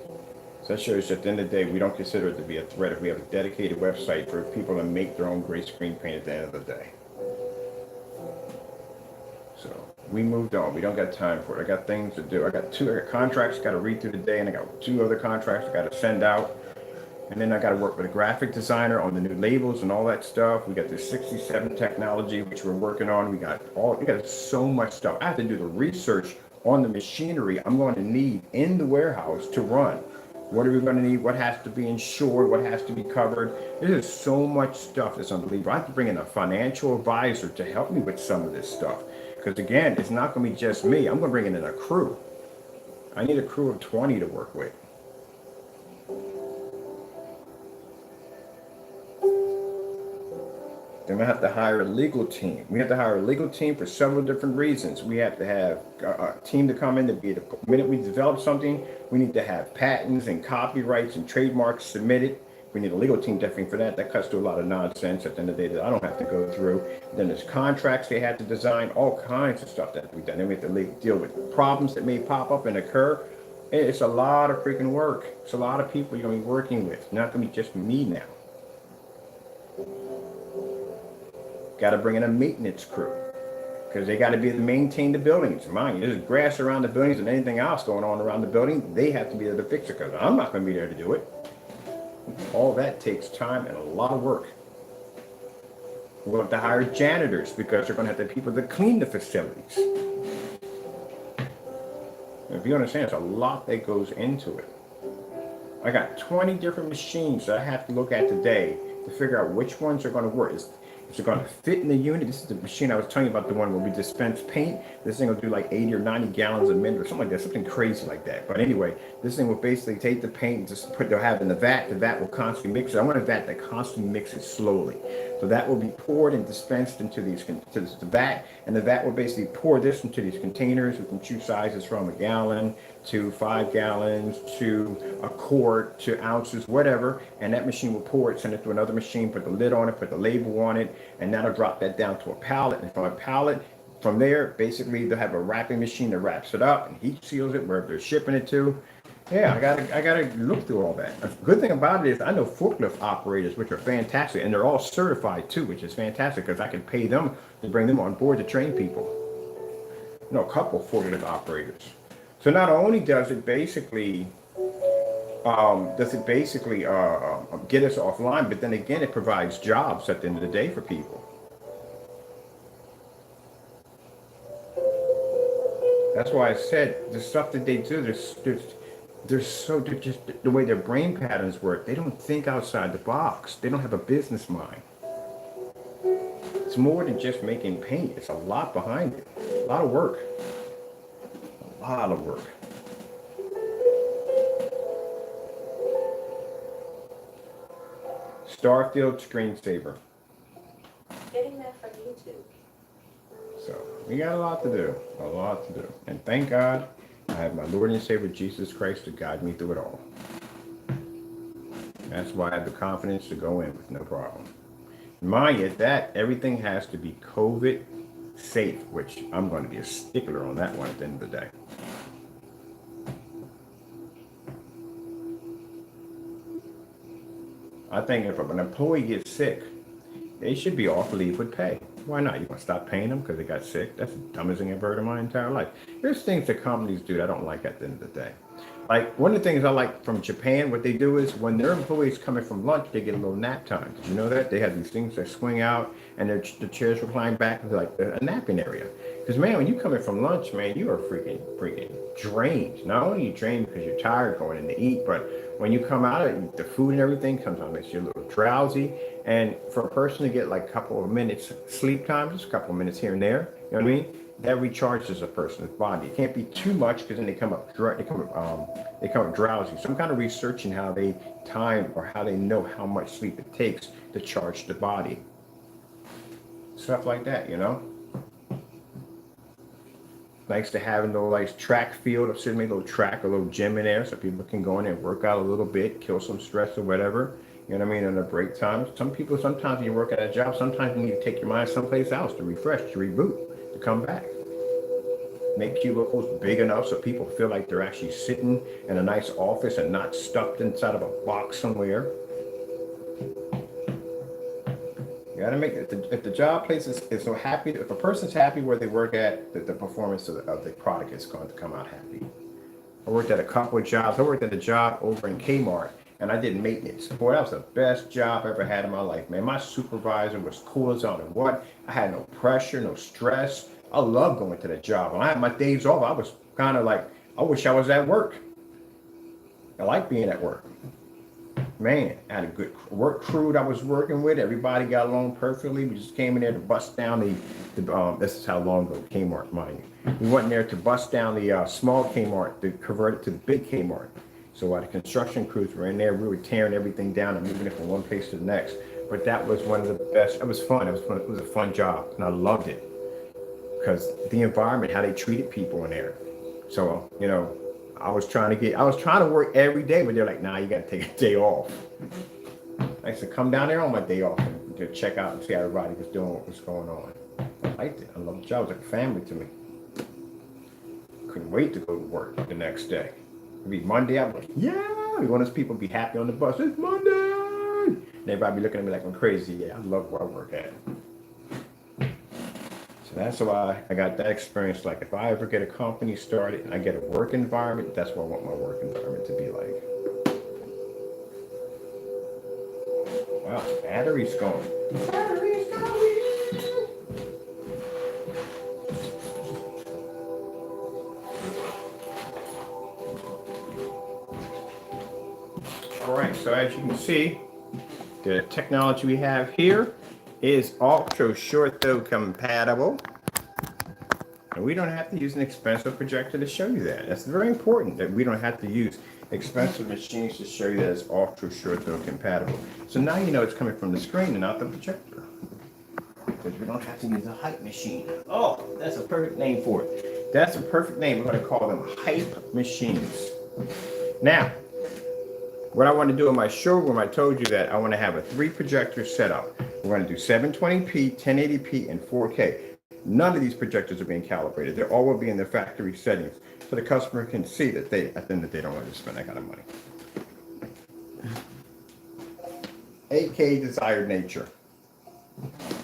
So that shows you at the end of the day, we don't consider it to be a threat if we have a dedicated website for people to make their own gray screen paint at the end of the day. So we moved on. We don't got time for it. I got things to do. I got contracts I got to read through today, and I got 2 other contracts I got to send out. And then I got to work with a graphic designer on the new labels and all that stuff. We got this 67 technology, which we're working on. We got so much stuff. I have to do the research on the machinery I'm going to need in the warehouse to run. What are we going to need? What has to be insured? What has to be covered? There's so much stuff that's unbelievable. I have to bring in a financial advisor to help me with some of this stuff. Because again, it's not going to be just me. I'm going to bring in a crew. I need a crew of 20 to work with. Then we have to hire a legal team. We have to hire a legal team for several different reasons. We have to have a team to come in to be the minute we develop something, we need to have patents and copyrights and trademarks submitted. We need a legal team definitely for that. That cuts to a lot of nonsense at the end of the day that I don't have to go through. Then there's contracts they have to design, all kinds of stuff that we've done. Then we have to deal with problems that may pop up and occur. It's a lot of freaking work. It's a lot of people you're going to be working with. It's not going to be just me now. Got to bring in a maintenance crew because they got to be able to maintain the buildings. Mind you, there's grass around the buildings and anything else going on around the building. They have to be able to fix it because I'm not going to be there to do it. All that takes time and a lot of work. We'll have to hire janitors because they're going to have the people to clean the facilities. If you understand, it's a lot that goes into it. I got 20 different machines that I have to look at today to figure out which ones are going to work. Is it going to fit in the unit? This is the machine I was telling you about, the one where we dispense paint. This thing will do like 80 or 90 gallons a minute or something like that, something crazy like that. But anyway, this thing will basically take the paint and just they'll have it in the vat. The vat will constantly mix it. I want a vat that constantly mixes slowly. So that will be poured and dispensed into the vat, and the vat will basically pour this into these containers. We can choose sizes from a gallon to 5 gallons to a quart to ounces, whatever. And that machine will pour it, send it to another machine, put the lid on it, put the label on it, and that'll drop that down to a pallet. And from a pallet, from there, basically they'll have a wrapping machine that wraps it up and heat seals it wherever they're shipping it to. Yeah, I gotta look through all that. The good thing about it is I know forklift operators, which are fantastic, and they're all certified too, which is fantastic because I can pay them to bring them on board to train people. no, a couple forklift operators. So not only does it basically get us offline, but then again, it provides jobs at the end of the day for people. That's why I said the stuff that they do, they're just the way their brain patterns work. They don't think outside the box. They don't have a business mind. It's more than just making paint. It's a lot behind it. A lot of work. A lot of work. Starfield screensaver. Getting that from YouTube. So we got a lot to do. A lot to do. And thank God I have my Lord and Savior Jesus Christ to guide me through it all. That's why I have the confidence to go in with no problem. Mind you, that everything has to be COVID safe, which I'm going to be a stickler on that one at the end of the day. I think if an employee gets sick, they should be off leave with pay. Why not? You want to stop paying them because they got sick? That's the dumbest thing I've heard in my entire life. There's things that companies do that I don't like at the end of the day. Like, one of the things I like from Japan, what they do is when their employees coming from lunch, they get a little nap time. Did you know that? They have these things that swing out and the chairs recline back into like a napping area. Because, man, when you come in from lunch, man, you are freaking drained. Not only are you drained because you're tired going in to eat, but when you come out of it, the food and everything sometimes makes you a little drowsy. And for a person to get like a couple of minutes sleep time, just a couple of minutes here and there, you know what I mean? That recharges a person's body. It can't be too much because then they come up drowsy. So I'm kind of researching how they time or how they know how much sleep it takes to charge the body. Stuff like that, you know. Nice to have a little nice track field, a little track, a little gym in there, so people can go in and work out a little bit, kill some stress or whatever. You know what I mean? In a break time. Some people, sometimes you work at a job, sometimes you need to take your mind someplace else to refresh, to reboot, to come back. Make cubicles big enough so people feel like they're actually sitting in a nice office and not stuffed inside of a box somewhere. You gotta make it, if the job place is so happy, if a person's happy where they work at, the performance of the product is going to come out happy. I worked at a couple of jobs. I worked at a job over in Kmart and I did maintenance. Boy, that was the best job I ever had in my life, man. My supervisor was cool as on and what. I had no pressure, no stress. I love going to that job. When I had my days off, I was kind of like, I wish I was at work. I like being at work. Man, I had a good work crew that I was working with. Everybody got along perfectly. We just came in there to bust down this is how long ago Kmart, mind you. We went in there to bust down the small Kmart to convert it to the big Kmart. So while the construction crews were in there, we were tearing everything down and moving it from one place to the next. But that was one of the best. It was fun. It was a fun job, and I loved it because the environment, how they treated people in there. So, you know, I was trying to work every day, but they're like, nah, you got to take a day off. I used to come down there on my day off and to check out and see how everybody was doing, what was going on. I liked it. I loved the job. It was like a family to me. Couldn't wait to go to work the next day. It'd be Monday. I'm like, yeah. We want us people to be happy on the bus. It's Monday. And everybody be looking at me like I'm crazy. Yeah, I love where I work at. So that's why I got that experience. Like if I ever get a company started and I get a work environment, that's what I want my work environment to be like. Wow, battery's going. Battery's going. All right, so as you can see, the technology we have here is ultra short throw compatible. And we don't have to use an expensive projector to show you that. That's very important that we don't have to use expensive machines to show you that it's ultra short throw compatible. So now you know it's coming from the screen and not the projector. Because we don't have to use a hype machine. Oh, that's a perfect name for it. That's a perfect name. We're going to call them hype machines. Now, what I want to do in my showroom, I told you that I want to have a 3 projector setup. We're going to do 720p, 1080p, and 4K. None of these projectors are being calibrated. They all will be in their factory settings, so the customer can see that they, at the end of the day, don't want to spend that kind of money. 8K desired nature.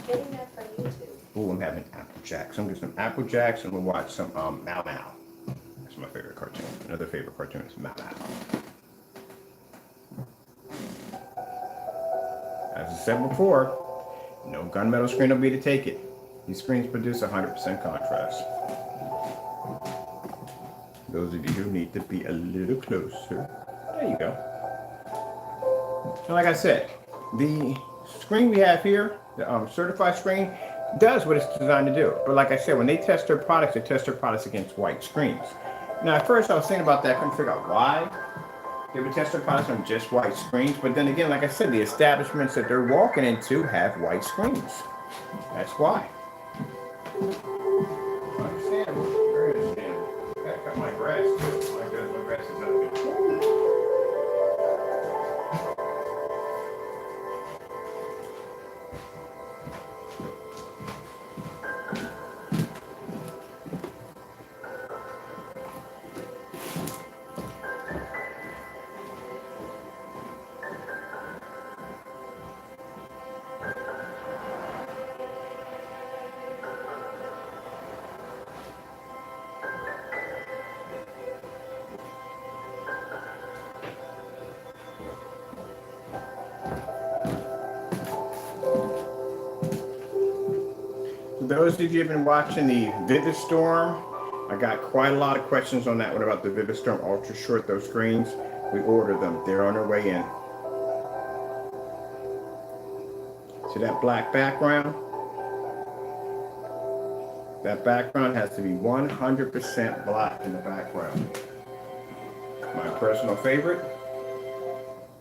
Getting that from YouTube. Ooh, I'm having Apple Jacks. I'm gonna get some Apple Jacks and we'll watch some Mau Mau. That's my favorite cartoon. Another favorite cartoon is Mau Mau. As I said before, no gunmetal screen will be to take it. These screens produce 100% contrast. Those of you who need to be a little closer, there you go. And like I said, the screen we have here, the certified screen, does what it's designed to do. But like I said, when they test their products, they test their products against white screens. Now, at first I was thinking about that, I couldn't figure out why they would test their products on just white screens. But then again, like I said, the establishments that they're walking into have white screens. That's why. Understandable. Very understandable. I cut my grass too. My grass is not good. For those of you who've been watching the Vivid Storm, I got quite a lot of questions on that one about the Vivid Storm Ultra Short, those screens. We ordered them. They're on their way in. See that black background? That background has to be 100% black in the background. My personal favorite,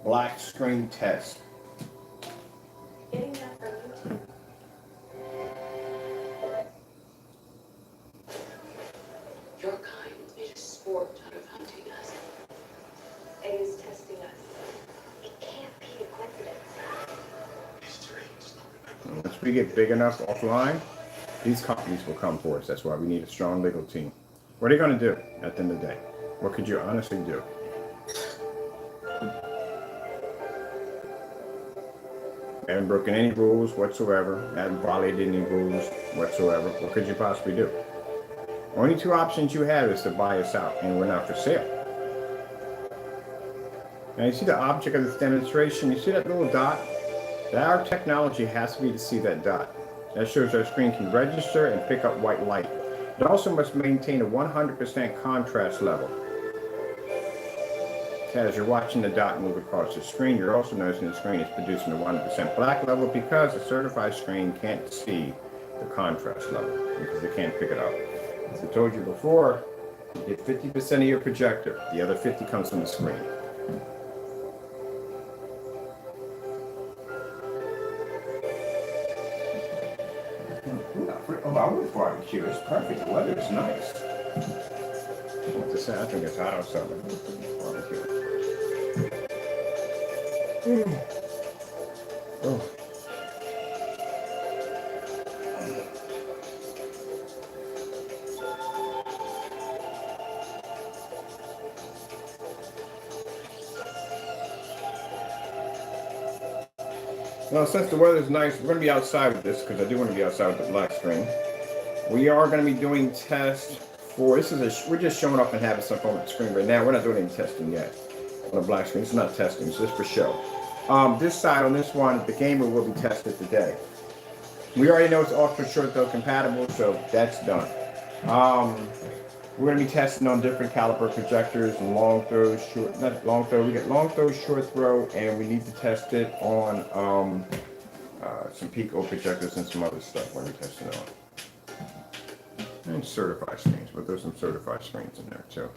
black screen test. Getting that from YouTube. Your kind made a sport out of hunting us. It is testing us. It can't be a coincidence. Once we get big enough offline, these companies will come for us. That's why we need a strong legal team. What are they going to do at the end of the day? What could you honestly do? Haven't broken any rules whatsoever. Haven't violated any rules whatsoever. What could you possibly do? Only two options you have is to buy us out, and we're not for sale. Now you see the object of this demonstration. You see that little dot? Our technology has to be to see that dot. That shows our screen can register and pick up white light. It also must maintain a 100% contrast level. As you're watching the dot move across the screen, you're also noticing the screen is producing a 100% black level because the certified screen can't see the contrast level because it can't pick it up. As I told you before, you get 50% of your projector. The other 50 comes from the screen. Oh, I would barbecue. It's perfect. The weather is nice. What to say? I think it's hot outside. Barbecue. Oh. Well, since the weather's nice, we're going to be outside with this because I do want to be outside with the black screen. We are going to be doing tests for, we're just showing up and having some fun with the screen right now. We're not doing any testing yet on the black screen. It's not testing, it's just for show. This side on this one, the gamer will be tested today. We already know it's ultra short throw compatible, so that's done. We're going to be testing on different caliber projectors and long throw, short, not long throw, we get long throw, short throw, and we need to test it on some Pico projectors and some other stuff we're going to be testing on. And certified screens, but there's some certified screens in there too.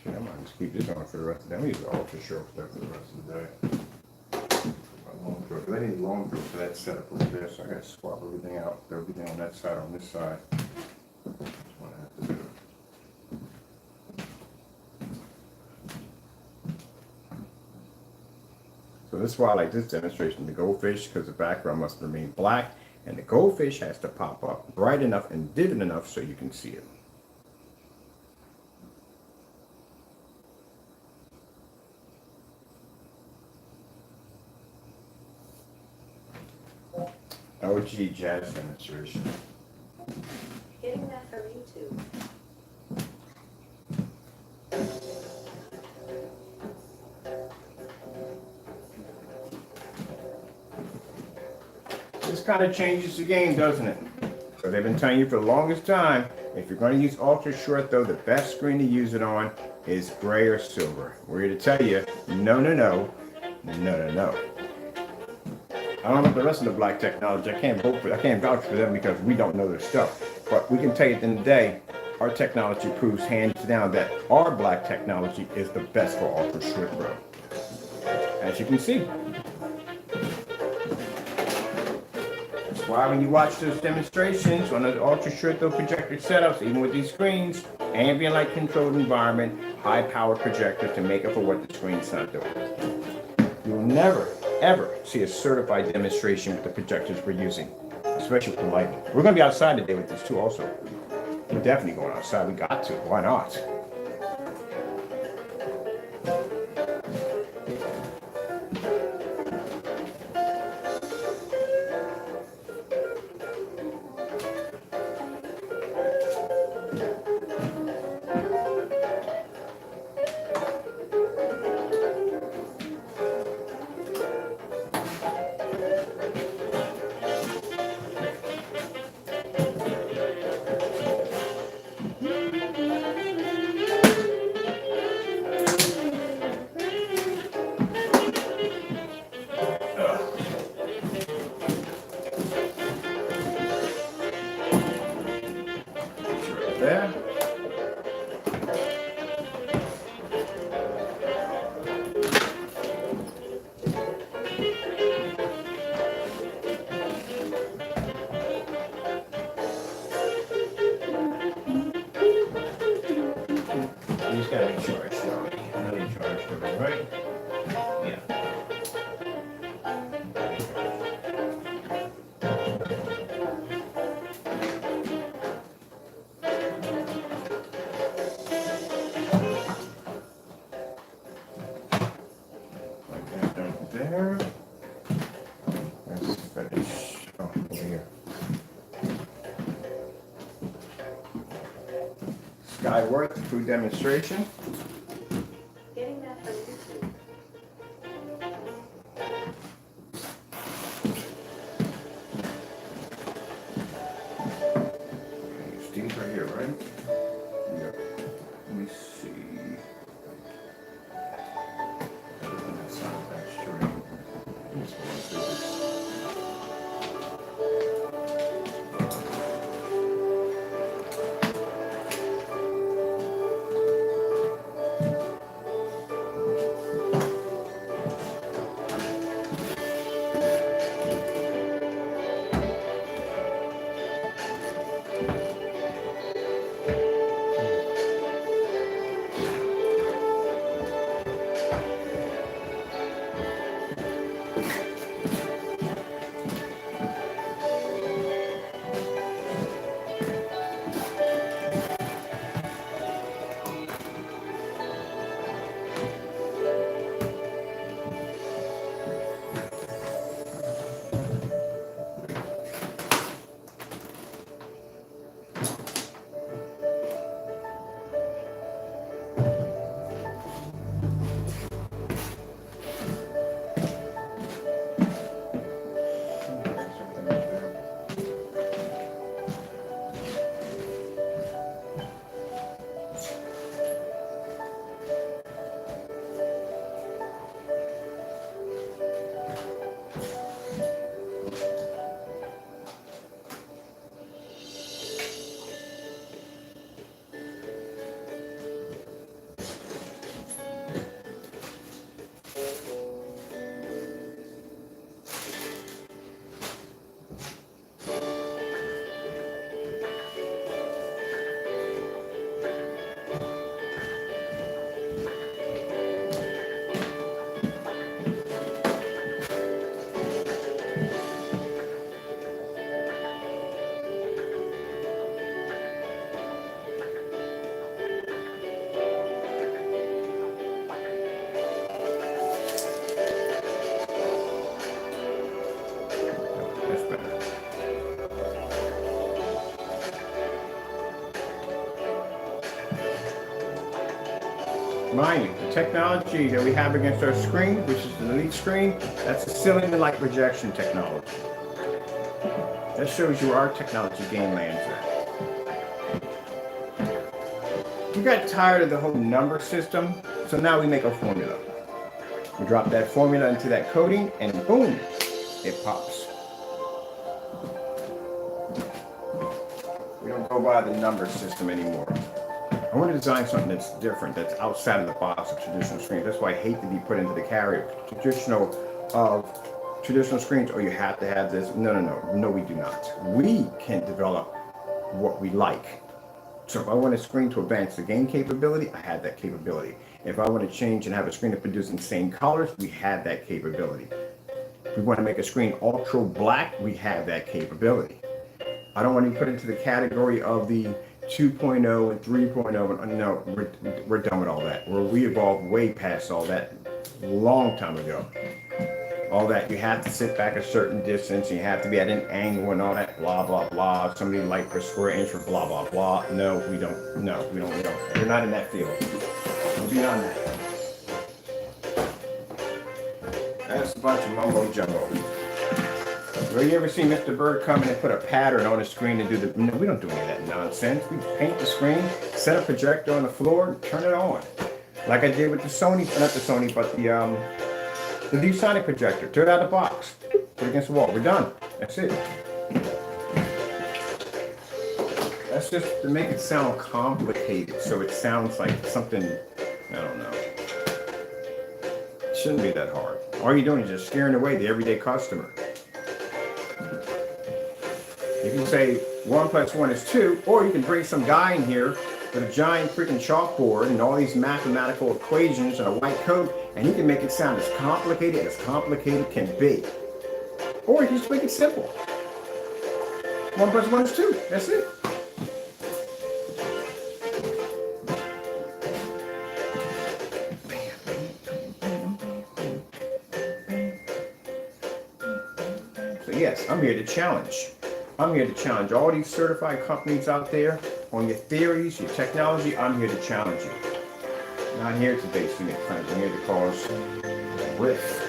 I might just keep this on for the rest of the day. I'm using ultra short stuff for the rest of the day. Long throw, because I need long throw for that setup over there, so I gotta swap everything out. Everything on that side, on this side. That's what I have to do. So this is why I like this demonstration, the goldfish, because the background must remain black And the goldfish has to pop up bright enough and vivid enough so you can see it. OG jazz demonstration. Getting that from YouTube. This kind of changes the game, doesn't it? So they've been telling you for the longest time, if you're going to use ultra short though, the best screen to use it on is gray or silver. We're here to tell you, no, no, no, no, no, no. I don't know about the rest of the black technology. I can't vouch for them because we don't know their stuff. But we can tell you at the end of the day, our technology proves hands down that our black technology is the best for ultra short throw. As you can see. That's why when you watch those demonstrations on those ultra short throw projector setups, even with these screens, ambient light controlled environment, high power projector to make up for what the screen's not doing. You will never, ever see a certified demonstration with the projectors we're using, especially with the lighting. We're going to be outside today with this too also. We're definitely going outside. We got to. Why not? There. He's got to be charged, though. I know he charged for it, right? Yeah. Like that right there. Let's finish. Oh, over here. Skyworth food demonstration. Getting that from YouTube. These right here, right? Yep. Let me see. That's not that straight. This one is- Mind you, the technology that we have against our screen, which is the elite screen, that's the cylinder light projection technology. That shows you where our technology game lands at. We got tired of the whole number system, so now we make a formula. We drop that formula into that coating, and boom, it pops. We don't go by the number system anymore. I want to design something that's different, that's outside of the box of traditional screens. That's why I hate to be put into the category of traditional screens. Oh, you have to have this. No, we do not. We can develop what we like. So if I want a screen to advance the game capability, I have that capability. If I want to change and have a screen that produces the same colors, we have that capability. If we want to make a screen ultra black, we have that capability. I don't want to be put into the category of the 2.0 and 3.0. No, we're done with all that. We evolved way past all that a long time ago. All that, you have to sit back a certain distance, you have to be at an angle and all that blah, blah, blah. So many light per square inch for blah, blah, blah. No, we don't. No, we don't. We're not in that field. We're beyond that. That's a bunch of mumbo jumbo. Have you ever seen Mr. Bird come in and put a pattern on the screen and do the... No, we don't do any of that nonsense. We paint the screen, set a projector on the floor, and turn it on. Like I did with the Sony, not the Sony, but the ViewSonic projector. Turn it out of the box. Put it against the wall. We're done. That's it. That's just to make it sound complicated, so it sounds like something, I don't know. It shouldn't be that hard. All you're doing is just scaring away the everyday customer. You can say 1 + 1 is 2, or you can bring some guy in here with a giant freaking chalkboard and all these mathematical equations and a white coat, and he can make it sound as complicated can be. Or you can just make it simple. 1 + 1 is 2. That's it. So yes, I'm here to challenge. I'm here to challenge all these certified companies out there on your theories, your technology. I'm here to challenge you. I'm not here to basically make friends. I'm here to cause a rift.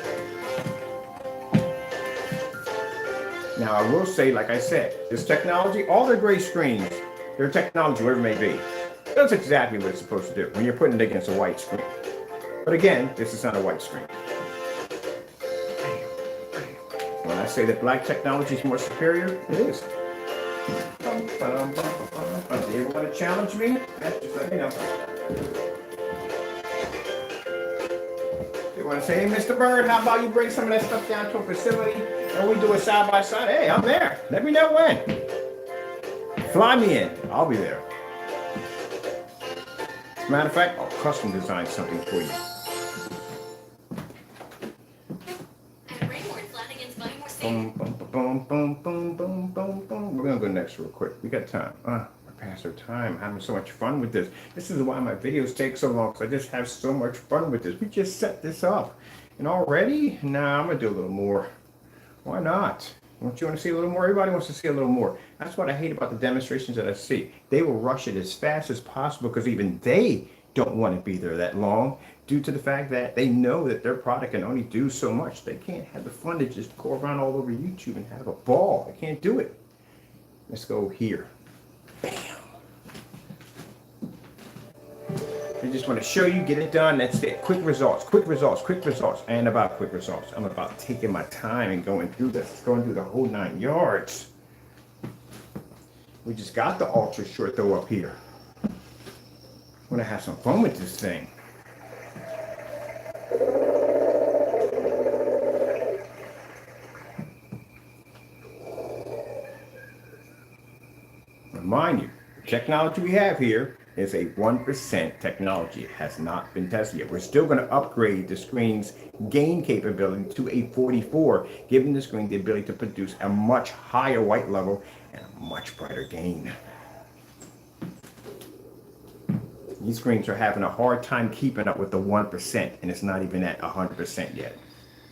Now, I will say, like I said, this technology, all the gray screens, their technology, whatever it may be, does exactly what it's supposed to do when you're putting it against a white screen. But again, this is not a white screen. When I say that black technology is more superior, it is. Do you want to challenge me? Just let me know. You want to say, hey, Mr. Bird, how about you bring some of that stuff down to a facility and we do it side by side? Hey, I'm there. Let me know when. Fly me in. I'll be there. As a matter of fact, I'll custom design something for you. Boom, boom, boom, boom, boom, boom, boom, boom. We're gonna go next real quick. We got time. We're past our time. I'm having so much fun with this. This is why my videos take so long, because I just have so much fun with this. We just set this up. And already? Nah, I'm gonna do a little more. Why not? Don't you want to see a little more? Everybody wants to see a little more. That's what I hate about the demonstrations that I see. They will rush it as fast as possible because even they don't want to be there that long, due to the fact that they know that their product can only do so much. They can't have the fun to just go around all over YouTube and have a ball. They can't do it. Let's go here. Bam. They just want to show you, get it done. That's it. Quick results, quick results, quick results. I ain't about quick results. I'm about taking my time and going through this, going through the whole 9 yards. We just got the ultra short throw up here. I'm gonna have some fun with this thing. Mind you, the technology we have here is a 1% technology. It has not been tested yet. We're still going to upgrade the screen's gain capability to a 44, giving the screen the ability to produce a much higher white level and a much brighter gain. These screens are having a hard time keeping up with the 1%, and it's not even at 100% yet.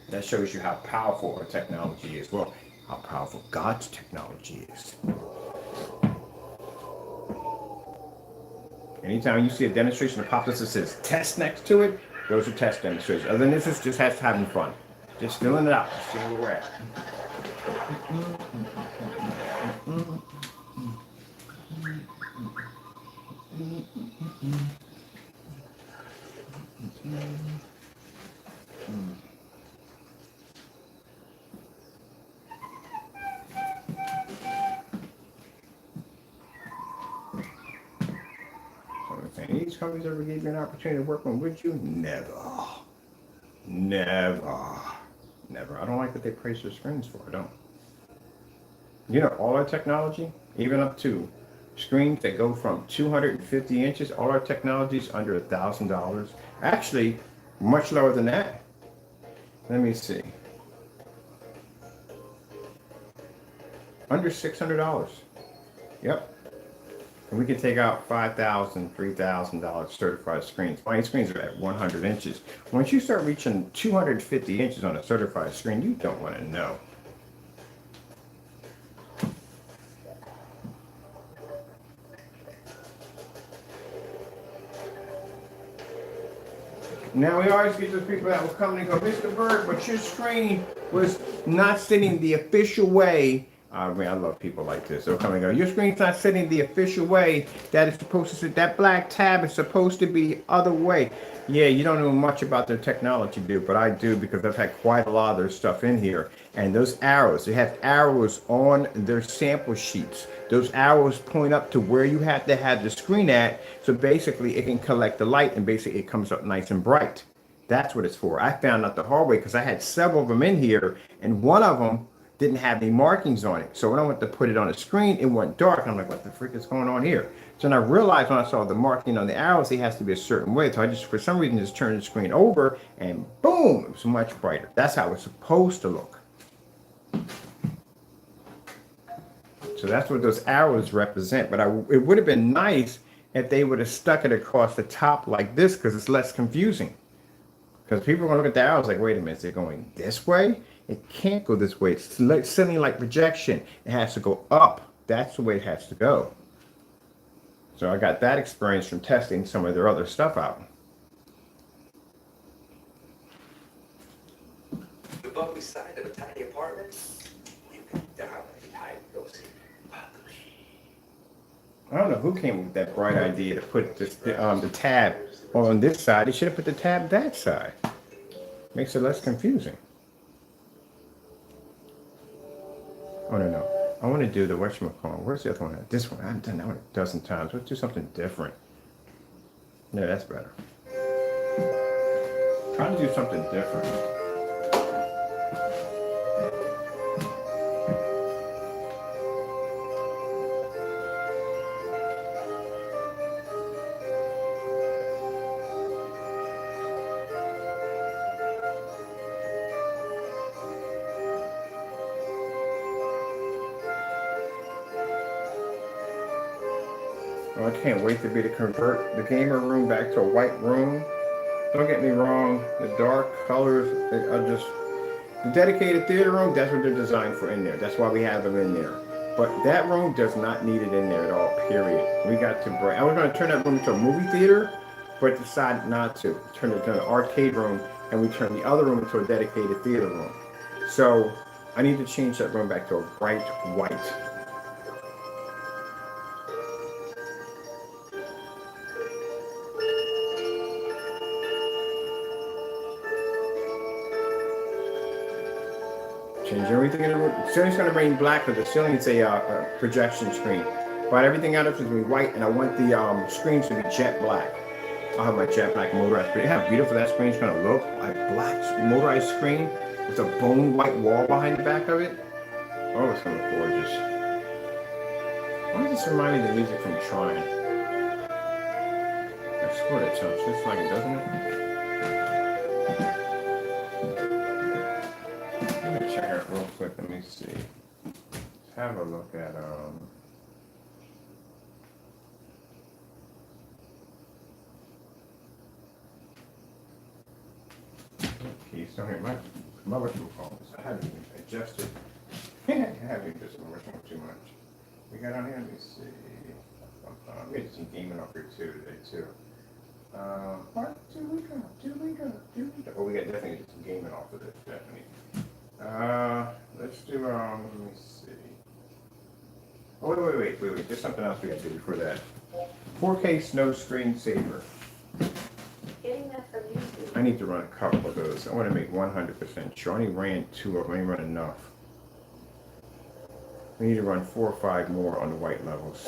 That shows you how powerful our technology is. Well, how powerful God's technology is. Anytime you see a demonstration that pops up that says test next to it, those are test demonstrations. Other than this, is just having fun. Just filling it out, just seeing where we're at. These companies ever gave you an opportunity to work on with you? Never. Never. Never. I don't like that they praise their screens for. I don't. You know, all our technology, even up to screens that go from 250 inches, all our technology is under $1,000. Actually, much lower than that. Let me see. Under $600. Yep. And we can take out $5,000, $3,000 certified screens. My screens are at 100 inches. Once you start reaching 250 inches on a certified screen, you don't want to know. Now we always get those people that will come and go, Mr. Bird, but your screen was not sitting the official way. I mean, I love people like this. They'll come and go, your screen's not sitting the official way that it's supposed to sit. That black tab is supposed to be other way. Yeah, you don't know much about their technology, dude, but I do because I've had quite a lot of their stuff in here. And those arrows, they have arrows on their sample sheets. Those arrows point up to where you have to have the screen at. So basically it can collect the light and basically it comes up nice and bright. That's what it's for. I found out the hard way because I had several of them in here and one of them didn't have any markings on it. So when I went to put it on the screen, it went dark. I'm like, what the frick is going on here? So then I realized when I saw the marking on the arrows, it has to be a certain way. So I just, for some reason, just turned the screen over and boom, it was much brighter. That's how it's supposed to look. So that's what those arrows represent. But it would have been nice if they would have stuck it across the top like this because it's less confusing. Because people are going to look at the arrows like, wait a minute, they're going this way? It can't go this way. It's sitting like projection. It has to go up. That's the way it has to go. So I got that experience from testing some of their other stuff out. The bubbly side of a tiny apartment. You can dominate hide and go see. I don't know who came up with that bright idea to put this, the tab on this side. They should have put the tab that side. Makes it less confusing. Oh, no. I want to do the whatchamacallit. Where's the other one? This one. I've done that one a dozen times. Let's do something different. Yeah, that's better. Trying to do something different. Oh, I can't wait to be to convert the gamer room back to a white room. Don't get me wrong, the dark colors are just the dedicated theater room. That's what they're designed for in there. That's why we have them in there. But that room does not need it in there at all. Period. We got to break. I was going to turn that room into a movie theater, but decided not to. Turn it into an arcade room, and we turned the other room into a dedicated theater room. So I need to change that room back to a bright white. Change everything in the room. The ceiling's going to remain black, but the ceiling is a projection screen. But everything out of it is going to be white, and I want the screens to be jet black. I'll have my jet black motorized screen. How beautiful that screen's going to look. A black motorized screen with a bone white wall behind the back of it. Oh, it's going to look gorgeous. Why does this remind me of the music from Tron? I swear that sounds just like it, doesn't it? Check out real quick. Let me see. Let's have a look at keys down here. My original phones. I haven't even adjusted. I haven't adjusted my original too much. We got on here. Let me see. We had some gaming up here too today too. What do we got? Oh, we got definitely get some gaming off of this, definitely. Let's do, let me see. Oh, wait. There's something else we gotta do before that. 4K Snow Screen Saver. Getting that from YouTube. I need to run a couple of those. I want to make 100% sure. I only ran 2 of them. I ain't run enough. We need to run 4 or 5 more on the white levels.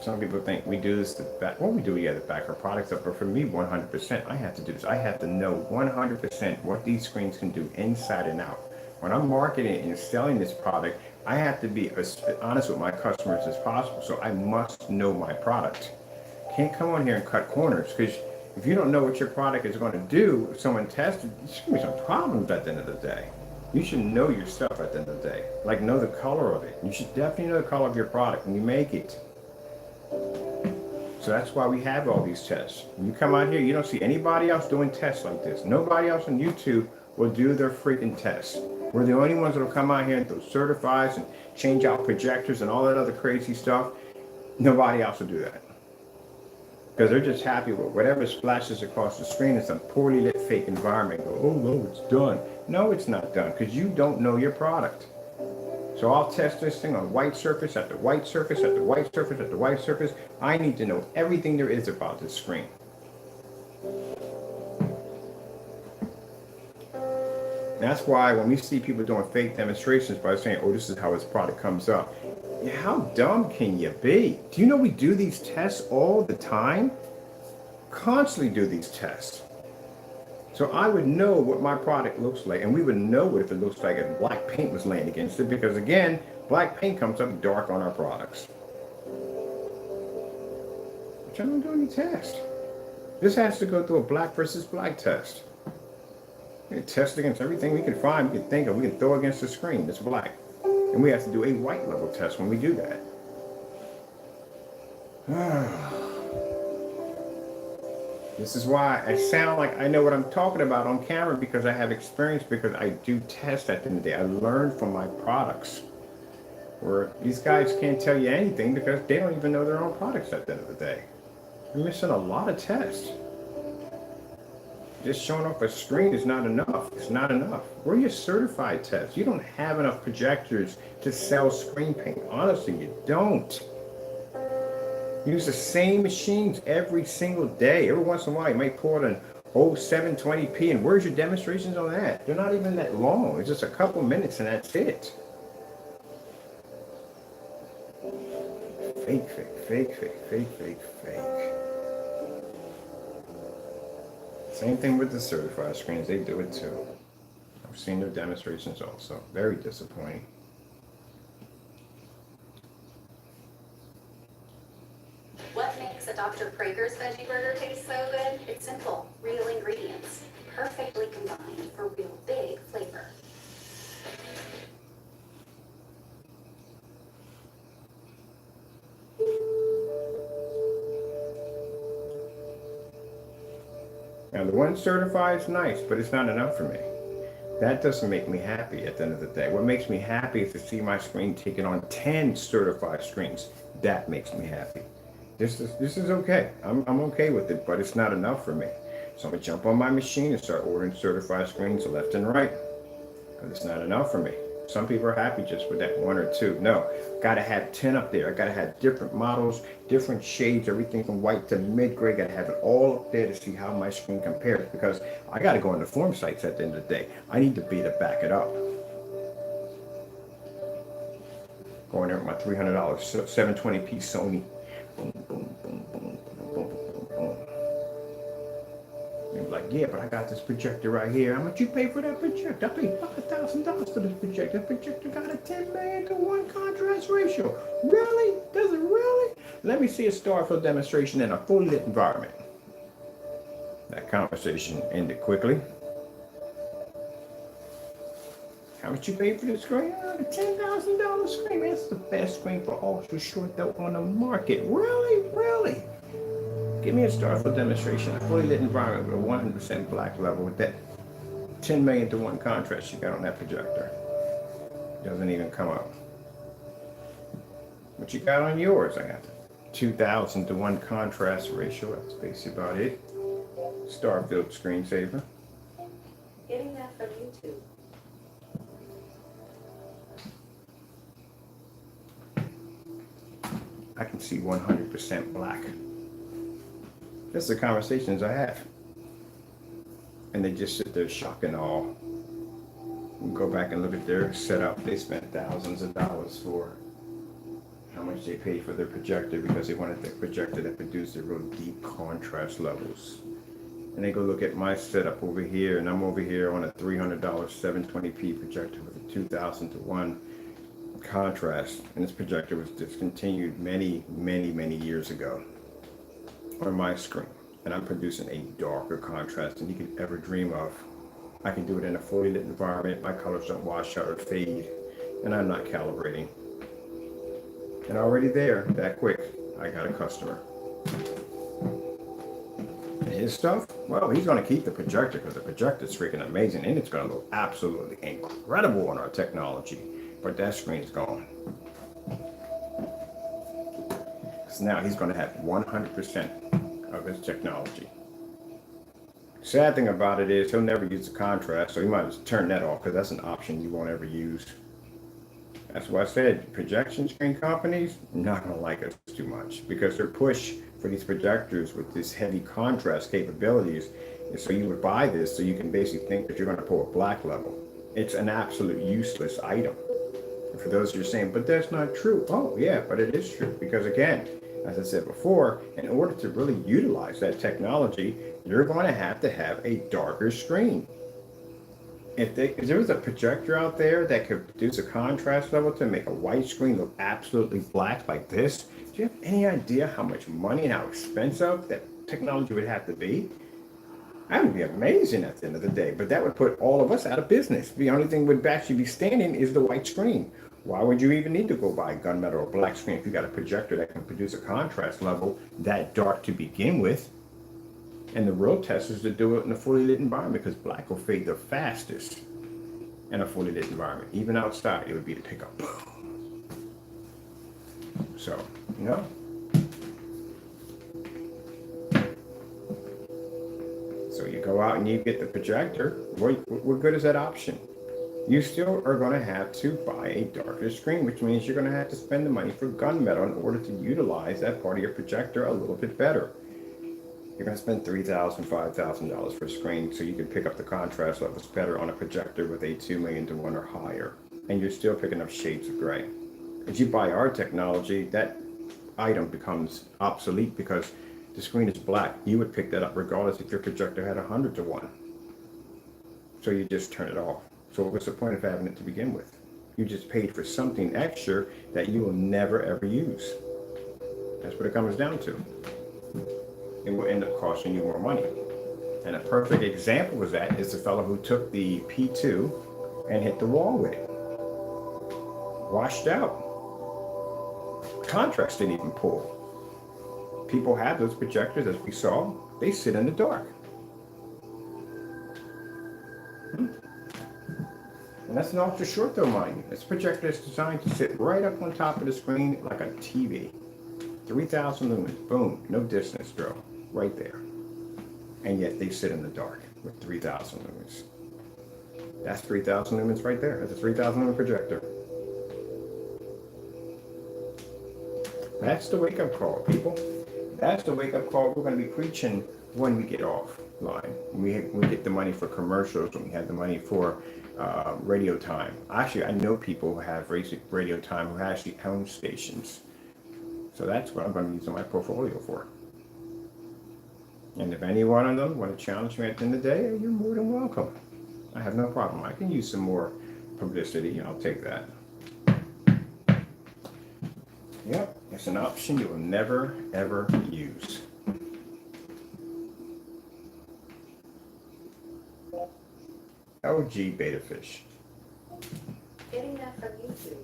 Some people think we do this to back. Well, we do, yeah, to back our products up. But for me, 100%, I have to do this. I have to know 100% what these screens can do inside and out. When I'm marketing and selling this product, I have to be as honest with my customers as possible. So I must know my product. Can't come on here and cut corners, because if you don't know what your product is going to do, if someone tests it, there's going to be some problems at the end of the day. You should know your stuff at the end of the day. Like, know the color of it. You should definitely know the color of your product when you make it. So that's why we have all these tests. When you come out here, you don't see anybody else doing tests like this. Nobody else on YouTube will do their freaking tests. We're the only ones that will come out here and do certifies and change out projectors and all that other crazy stuff. Nobody else will do that. Because they're just happy with whatever splashes across the screen in some poorly lit fake environment. Go, oh no, it's done. No, it's not done, because you don't know your product. So I'll test this thing on white surface, at the white surface, at the white surface, at the white surface. I need to know everything there is about this screen. That's why when we see people doing fake demonstrations by saying, oh, this is how his product comes up. Yeah, how dumb can you be? Do you know we do these tests all the time? Constantly do these tests. So I would know what my product looks like, and we would know what if it looks like if black paint was laying against it, because again, black paint comes up dark on our products. Which I don't do any test. This has to go through a black versus black test. We can test against everything we can find, we can think of, we can throw against the screen. It's black. And we have to do a white level test when we do that. This is why I sound like I know what I'm talking about on camera, because I have experience, because I do test at the end of the day. I learn from my products. Where these guys can't tell you anything because they don't even know their own products at the end of the day. You're missing a lot of tests. Just showing off a screen is not enough. It's not enough. Where are your certified tests? You don't have enough projectors to sell screen paint. Honestly, you don't. Use the same machines every single day. Every once in a while, you might pull out an old 720p, and where's your demonstrations on that? They're not even that long. It's just a couple minutes, and that's it. Fake. Same thing with the certified screens. They do it too. I've seen their demonstrations also. Very disappointing. What makes a Dr. Prager's veggie burger taste so good? It's simple, real ingredients, perfectly combined for real big flavor. Now the one certified is nice, but it's not enough for me. That doesn't make me happy at the end of the day. What makes me happy is to see my screen taken on 10 certified screens. That makes me happy. This is okay. I'm okay with it, but it's not enough for me. So I'm gonna jump on my machine and start ordering certified screens left and right. But it's not enough for me. Some people are happy just with that 1 or 2. No, gotta have 10 up there. I gotta have different models, different shades, everything from white to mid-gray. Gotta have it all up there to see how my screen compares, because I gotta go into form sites at the end of the day. I need to be to back it up. Going there with my $300 720p Sony. Boom, boom, boom, boom, boom, boom, boom, boom. You're like, yeah, but I got this projector right here. How much you pay for that projector? I paid $5,000 for this projector. The projector got a 10 million to 1 contrast ratio. Really? Does it really? Let me see a Starfield demonstration in a fully lit environment. That conversation ended quickly. How much you paid for this screen? A $10,000 screen. That's the best screen for ultra short though on the market. Really? Really? Give me a Starfield demonstration, a fully lit environment with a 100% black level with that 10 million to 1 contrast you got on that projector. Doesn't even come up. What you got on yours? I got 2,000 to 1 contrast ratio. That's basically about it. Starfield screensaver. Getting that from YouTube. I can see 100% black. That's the conversations I have. And they just sit there shocked and awe. We go back and look at their setup. They spent thousands of dollars for how much they paid for their projector because they wanted the projector that produced the real deep contrast levels. And they go look at my setup over here, and I'm over here on a $300 720p projector with a 2,000 to 1 contrast. And this projector was discontinued many years ago on my screen. And I'm producing a darker contrast than you could ever dream of. I can do it in a fully lit environment. My colors don't wash out or fade, and I'm not calibrating. And already there, that quick, I got a customer. And his stuff, well, he's going to keep the projector because the projector is freaking amazing, and it's going to look absolutely incredible on our technology. But that screen's gone. So now he's going to have 100% of his technology. Sad thing about it is he'll never use the contrast, so you might just turn that off because that's an option you won't ever use. That's why I said projection screen companies are not going to like us too much because their push for these projectors with this heavy contrast capabilities is so you would buy this so you can basically think that you're going to pull a black level. It's an absolute useless item. And for those who are saying, but that's not true. Oh yeah, but it is true because again, as I said before, in order to really utilize that technology, you're going to have a darker screen. If there was a projector out there that could produce a contrast level to make a white screen look absolutely black like this, do you have any idea how much money and how expensive that technology would have to be? That would be amazing at the end of the day, but that would put all of us out of business. The only thing would actually be standing is the white screen. Why would you even need to go buy a gunmetal or black screen if you got a projector that can produce a contrast level that dark to begin with? And the real test is to do it in a fully lit environment because black will fade the fastest in a fully lit environment. Even outside, it would be to pick up. So, you know. So you go out and you get the projector. What good is that option? You still are going to have to buy a darker screen, which means you're going to have to spend the money for gunmetal in order to utilize that part of your projector a little bit better. You're going to spend $3,000, $5,000 for a screen so you can pick up the contrast levels better on a projector with a 2 million to 1 or higher. And you're still picking up shades of gray. If you buy our technology, that item becomes obsolete because the screen is black. You would pick that up regardless if your projector had 100 to 1. So you just turn it off. So what's the point of having it to begin with? You just paid for something extra that you will never ever use. That's what it comes down to. It will end up costing you more money. And a perfect example of that is the fellow who took the P2 and hit the wall with it. Washed out. Contrast didn't even pull. People have those projectors, as we saw, they sit in the dark. And that's an ultra short though, mind you. This projector is designed to sit right up on top of the screen like a TV. 3,000 lumens, boom, no distance throw, right there. And yet they sit in the dark with 3,000 lumens. That's 3,000 lumens right there. That's a 3,000 lumen projector. That's the wake-up call, people. That's the wake-up call we're going to be preaching when we get offline. We get the money for commercials, when we have the money for radio time. Actually, I know people who have radio time who actually own stations. So that's what I'm going to use in my portfolio for. And if any one of them want to challenge me at the end of the day, you're more than welcome. I have no problem. I can use some more publicity. I'll take that. Yep, it's an option you will never, ever use. LG Beta Fish. Getting that from YouTube.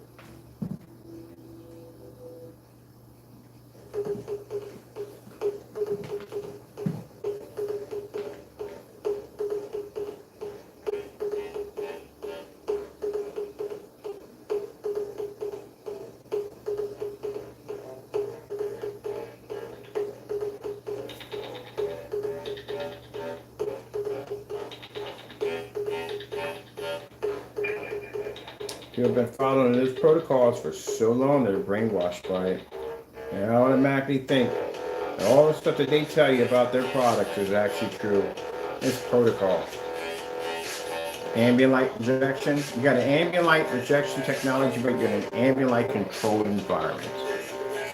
People have been following those protocols for so long they're brainwashed by it. They automatically think that all the stuff that they tell you about their products is actually true. It's protocol. Ambient light projection. You got an ambient light projection technology, but you're in an ambient light controlled environment.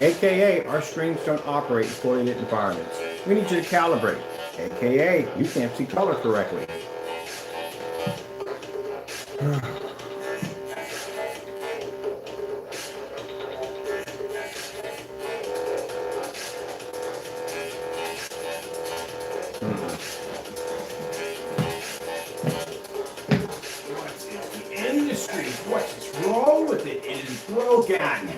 AKA, our screens don't operate in fully lit environments. We need you to calibrate. AKA, you can't see color correctly. What's wrong with it? It is broken. And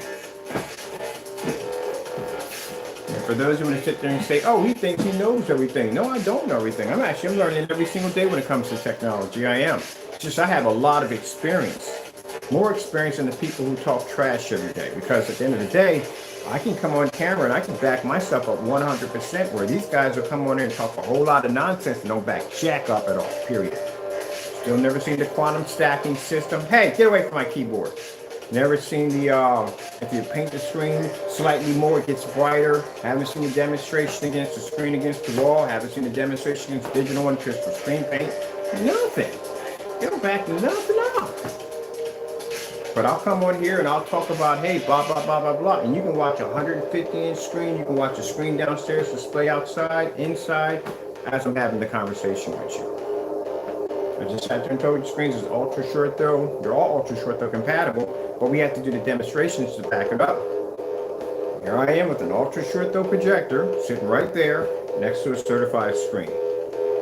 for those who want to sit there and say, oh, he thinks he knows everything. No, I don't know everything. I'm learning every single day when it comes to technology. I am. It's just I have a lot of experience. More experience than the people who talk trash every day. Because at the end of the day, I can come on camera and I can back myself up 100%, where these guys will come on here and talk a whole lot of nonsense and don't back jack up at all, period. Still never seen the quantum stacking system. Hey, get away from my keyboard. Never seen the, if you paint the screen slightly more, it gets brighter. Haven't seen the demonstration against the screen against the wall. Haven't seen the demonstration against digital and crystal screen paint. Nothing. They don't back nothing up. But I'll come on here and I'll talk about, hey, blah, blah, blah, blah, blah. And you can watch a 150-inch screen. You can watch a screen downstairs display outside, inside, as I'm having the conversation with you. I just had to told you screens is ultra short throw. They're all ultra short throw compatible, but we have to do the demonstrations to back it up. Here I am with an ultra short throw projector sitting right there next to a certified screen.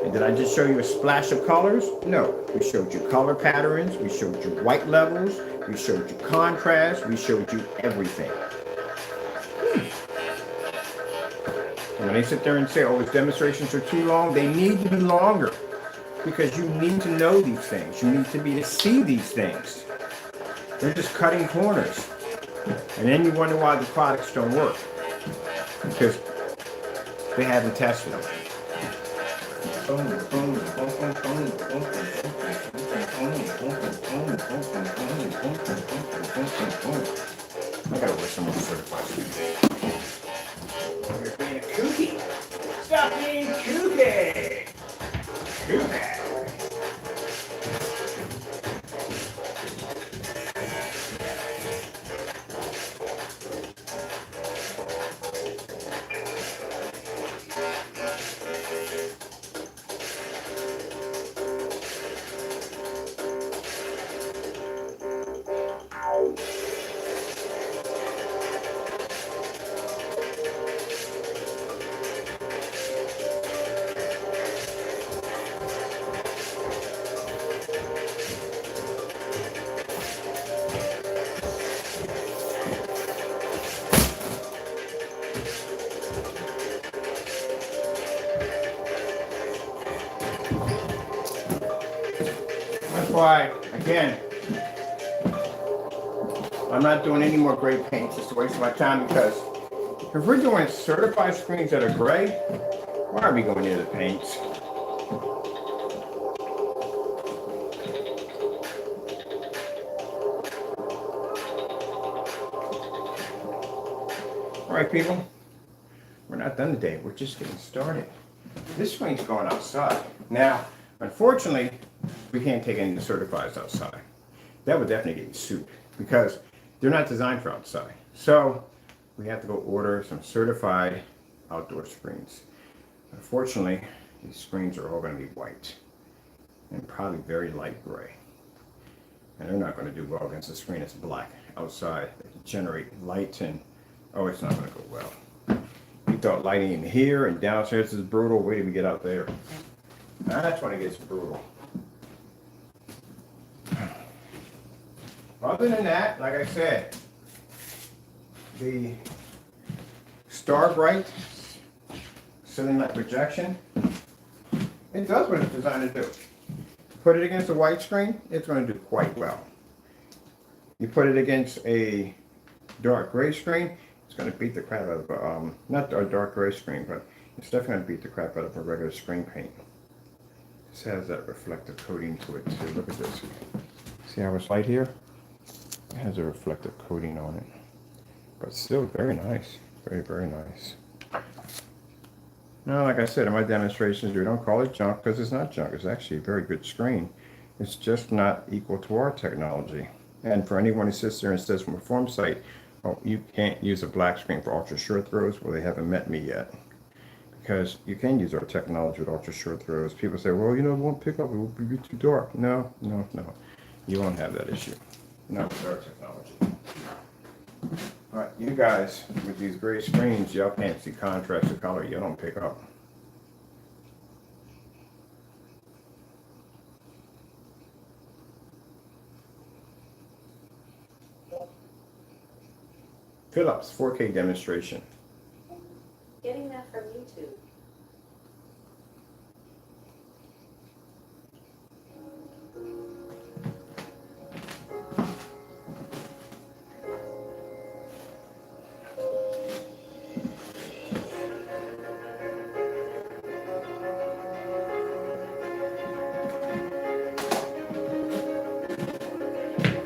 And did I just show you a splash of colors? No. We showed you color patterns. We showed you white levels. We showed you contrast. We showed you everything. And when they sit there and say, oh, his demonstrations are too long, they need to be longer. Because you need to know these things. You need to be to see these things. They're just cutting corners. And then you wonder why the products don't work. Because they haven't tested them. I gotta wear some more certified. You're being a kooky. Stop being kooky. Kooky. That's why, again, I'm not doing any more gray paints. It's a waste of my time, because if we're doing certified screens that are gray, why are we going near the paints? All right, people, we're not done today. We're just getting started. This screen's going outside. Now, unfortunately, we can't take any of the certifieds outside. That would definitely get you sued, because they're not designed for outside. So we have to go order some certified outdoor screens. Unfortunately, these screens are all going to be white and probably very light gray. And they're not going to do well against a screen that's black outside. They can generate light, and oh, it's not going to go well. You thought lighting in here and downstairs is brutal. Wait till we get out there. That's when it gets brutal. Other than that, like I said, the Star Bright ceiling light projection, it does what it's designed to do. Put it against a white screen, it's going to do quite well. You put it against a dark gray screen, it's going to beat the crap out of, not a dark gray screen, but it's definitely going to beat the crap out of a regular screen paint. This has that reflective coating to it too. Look at this. See how it's light here? It has a reflective coating on it, but still very nice. Very, very nice. Now, like I said in my demonstrations, we don't call it junk because it's not junk. It's actually a very good screen. It's just not equal to our technology. And for anyone who sits there and says from a form site, oh, you can't use a black screen for ultra short throws, well, they haven't met me yet. Because you can use our technology with ultra short throws. People say, well, you know, it won't pick up, it will be too dark. No, no, no. You won't have that issue. Not with our technology. All right, you guys, with these gray screens, y'all can't see contrast or color. You don't pick up. Philips 4K demonstration. Getting that from YouTube.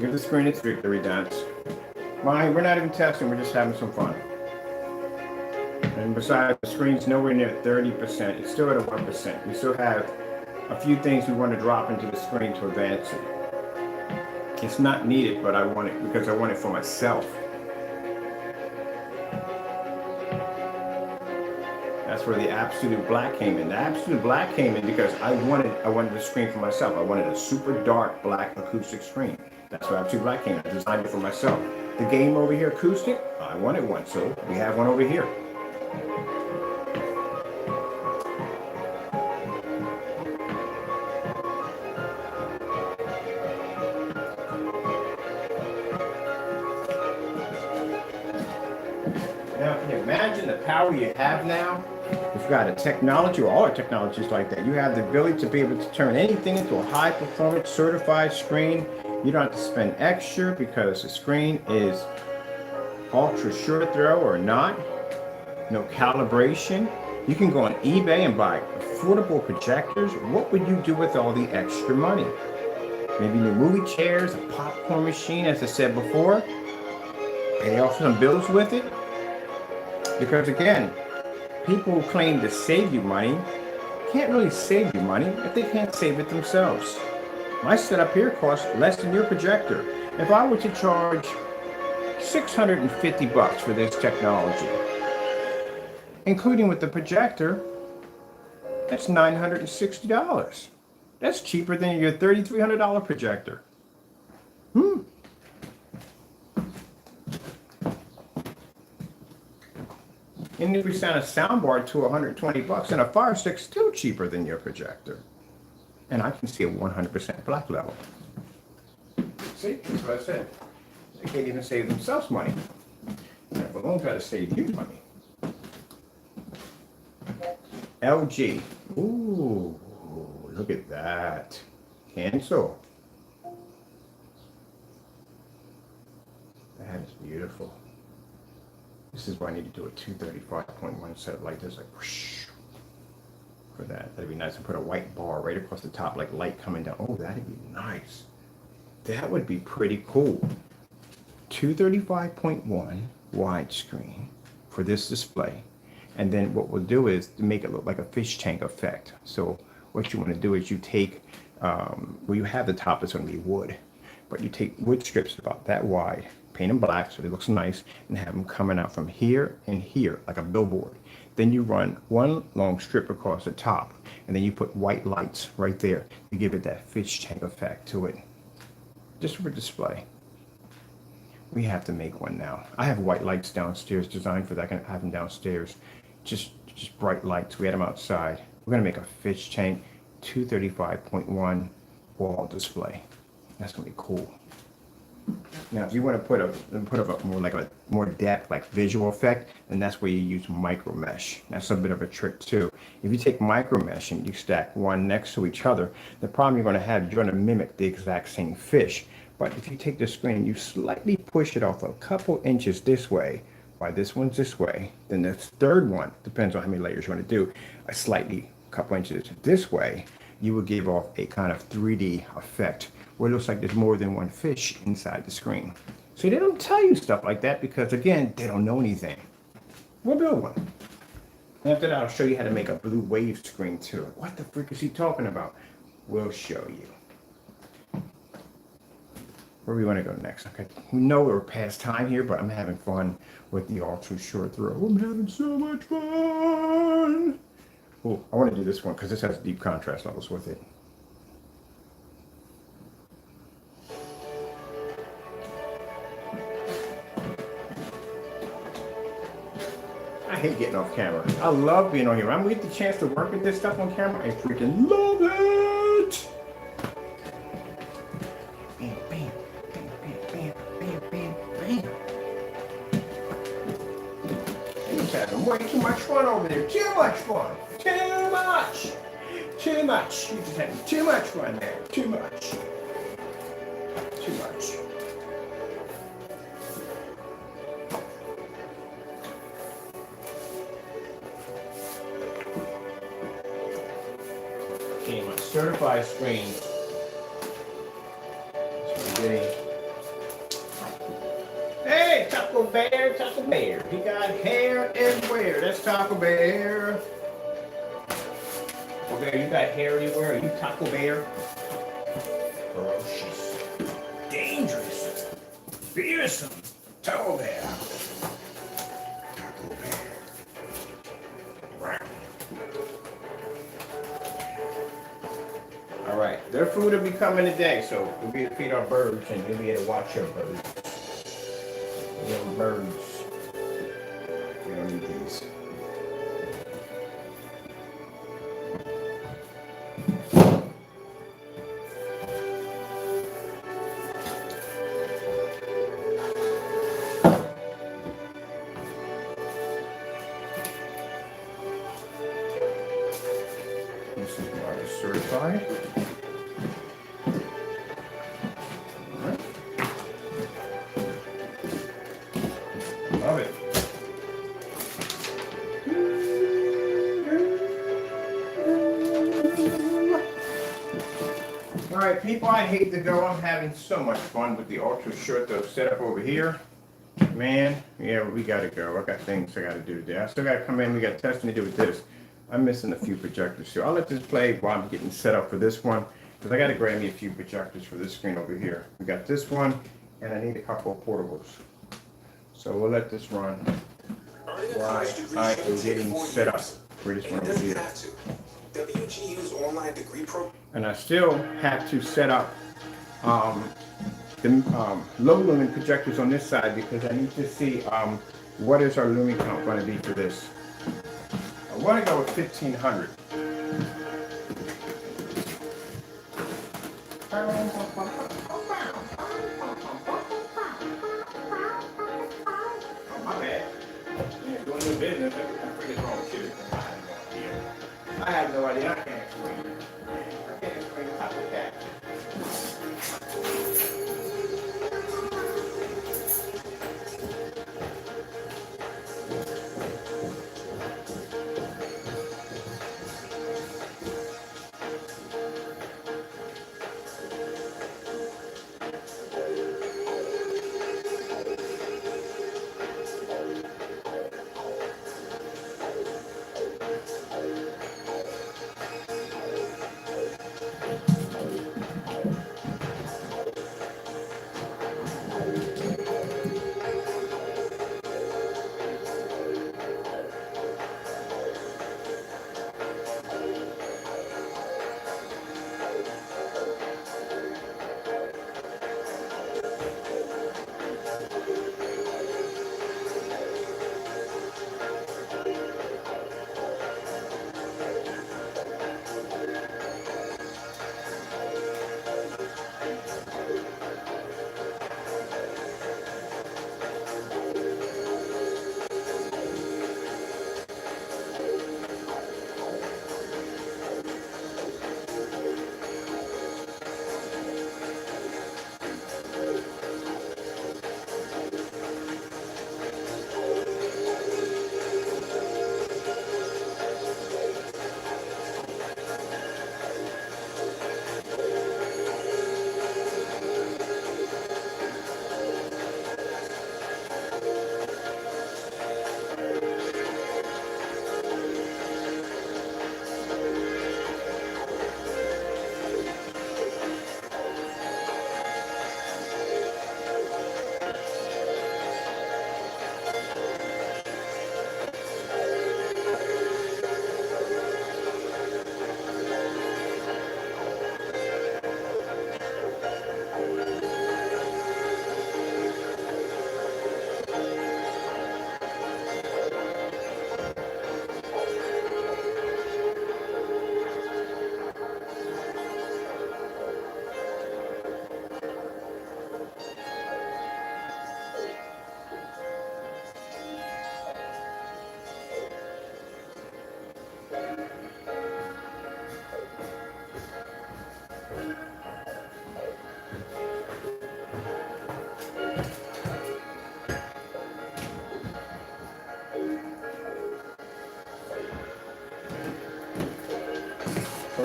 Give the screen its victory dance. Mine, we're not even testing, we're just having some fun. And besides, the screen's nowhere near 30%. It's still at a 1%. We still have a few things we want to drop into the screen to advance it. It's not needed, but I want it because I want it for myself. That's where the absolute black came in. The absolute black came in because I wanted the screen for myself. I wanted a super dark black acoustic screen. That's where absolute black came in. I designed it for myself. The game over here, acoustic, I wanted one, so we have one over here. Now, can you imagine the power you have now? You've got a technology, or all our technologies like that. You have the ability to be able to turn anything into a high-performance certified screen. You don't have to spend extra because the screen is ultra short throw or not. No calibration. You can go on eBay and buy affordable projectors. What would you do with all the extra money? Maybe new movie chairs, a popcorn machine, as I said before. Pay off some bills with it. Because again, people who claim to save you money can't really save you money if they can't save it themselves. My setup here costs less than your projector. If I were to charge $650 for this technology, including with the projector, that's $960. That's cheaper than your $3,300 projector. And if we send a soundbar to $120 and a Fire Stick, still cheaper than your projector. And I can see a 100% black level. See, that's what I said. They can't even save themselves money. That balloon got to save you money. LG. Ooh, look at that. Cancel. That is beautiful. This is why I need to do a 235.1 set of light. There's like whoosh for that. That'd be nice to put a white bar right across the top, like light coming down. Oh, that'd be nice. That would be pretty cool. 235.1 widescreen for this display. And then what we'll do is to make it look like a fish tank effect. So what you want to do is you take, well, you have the top that's going to be wood, but you take wood strips about that wide, paint them black so it looks nice, and have them coming out from here and here like a billboard. Then you run one long strip across the top, and then you put white lights right there to give it that fish tank effect to it. Just for display. We have to make one now. I have white lights downstairs designed for that. I can have them downstairs. Just bright lights. We had them outside. We're gonna make a fish tank 235.1 wall display. That's gonna be cool. Now, if you want to put a more depth, like visual effect, then that's where you use micro mesh. That's a bit of a trick too. If you take micro mesh and you stack one next to each other, the problem you're going to have, you're going to mimic the exact same fish. But if you take the screen and you slightly push it off a couple inches this way, while this one's this way, then the third one, depends on how many layers you want to do, a couple inches this way, you will give off a kind of 3D effect where it looks like there's more than one fish inside the screen. See, they don't tell you stuff like that because, again, they don't know anything. We'll build one. After that, I'll show you how to make a blue wave screen too. What the frick is he talking about? We'll show you. Where we want to go next? Okay, we know we're past time here, but I'm having fun with the ultra short throw. I'm having so much fun. Oh, I want to do this one because this has deep contrast levels with it. I hate getting off camera. I love being on here. I'm going to get the chance to work with this stuff on camera. I freaking love it. Bam, bam, bam, bam, bam, bam, bam, bam. He's having way too much fun over there. Too much fun. Too much. Too much. He's just having too much fun there. Too much. Too much. Okay, my certified screen. Hey, Taco Bear, Taco Bear. He got hair everywhere. That's Taco Bear. Taco Bear, you got hair everywhere. Are you Taco Bear? Ferocious. Dangerous. Fearsome. Taco Bear. Taco Bear. All right, their food will be coming today, so we'll be able to feed our birds and you'll be able to watch your birds. Little birds. We don't need these. This is water certified. Love it. All right, people, I hate to go. I'm having so much fun with the ultra short though setup over here. Man, yeah, we gotta go. I got things I gotta do today. I still gotta come in. We got testing to do with this. I'm missing a few projectors here. I'll let this play while I'm getting set up for this one because I gotta grab me a few projectors for this screen over here. We got this one, and I need a couple of portables. So we'll let this run while I am getting set up for this one over here. WGU's online degree program. And I still have to set up the low lumen projectors on this side because I need to see what is our lumen count going to be for this. I want to go with 1500. My bad. Yeah, doing new business. I figured it's wrong with you. I have no idea. I can't explain. I can't explain top of that.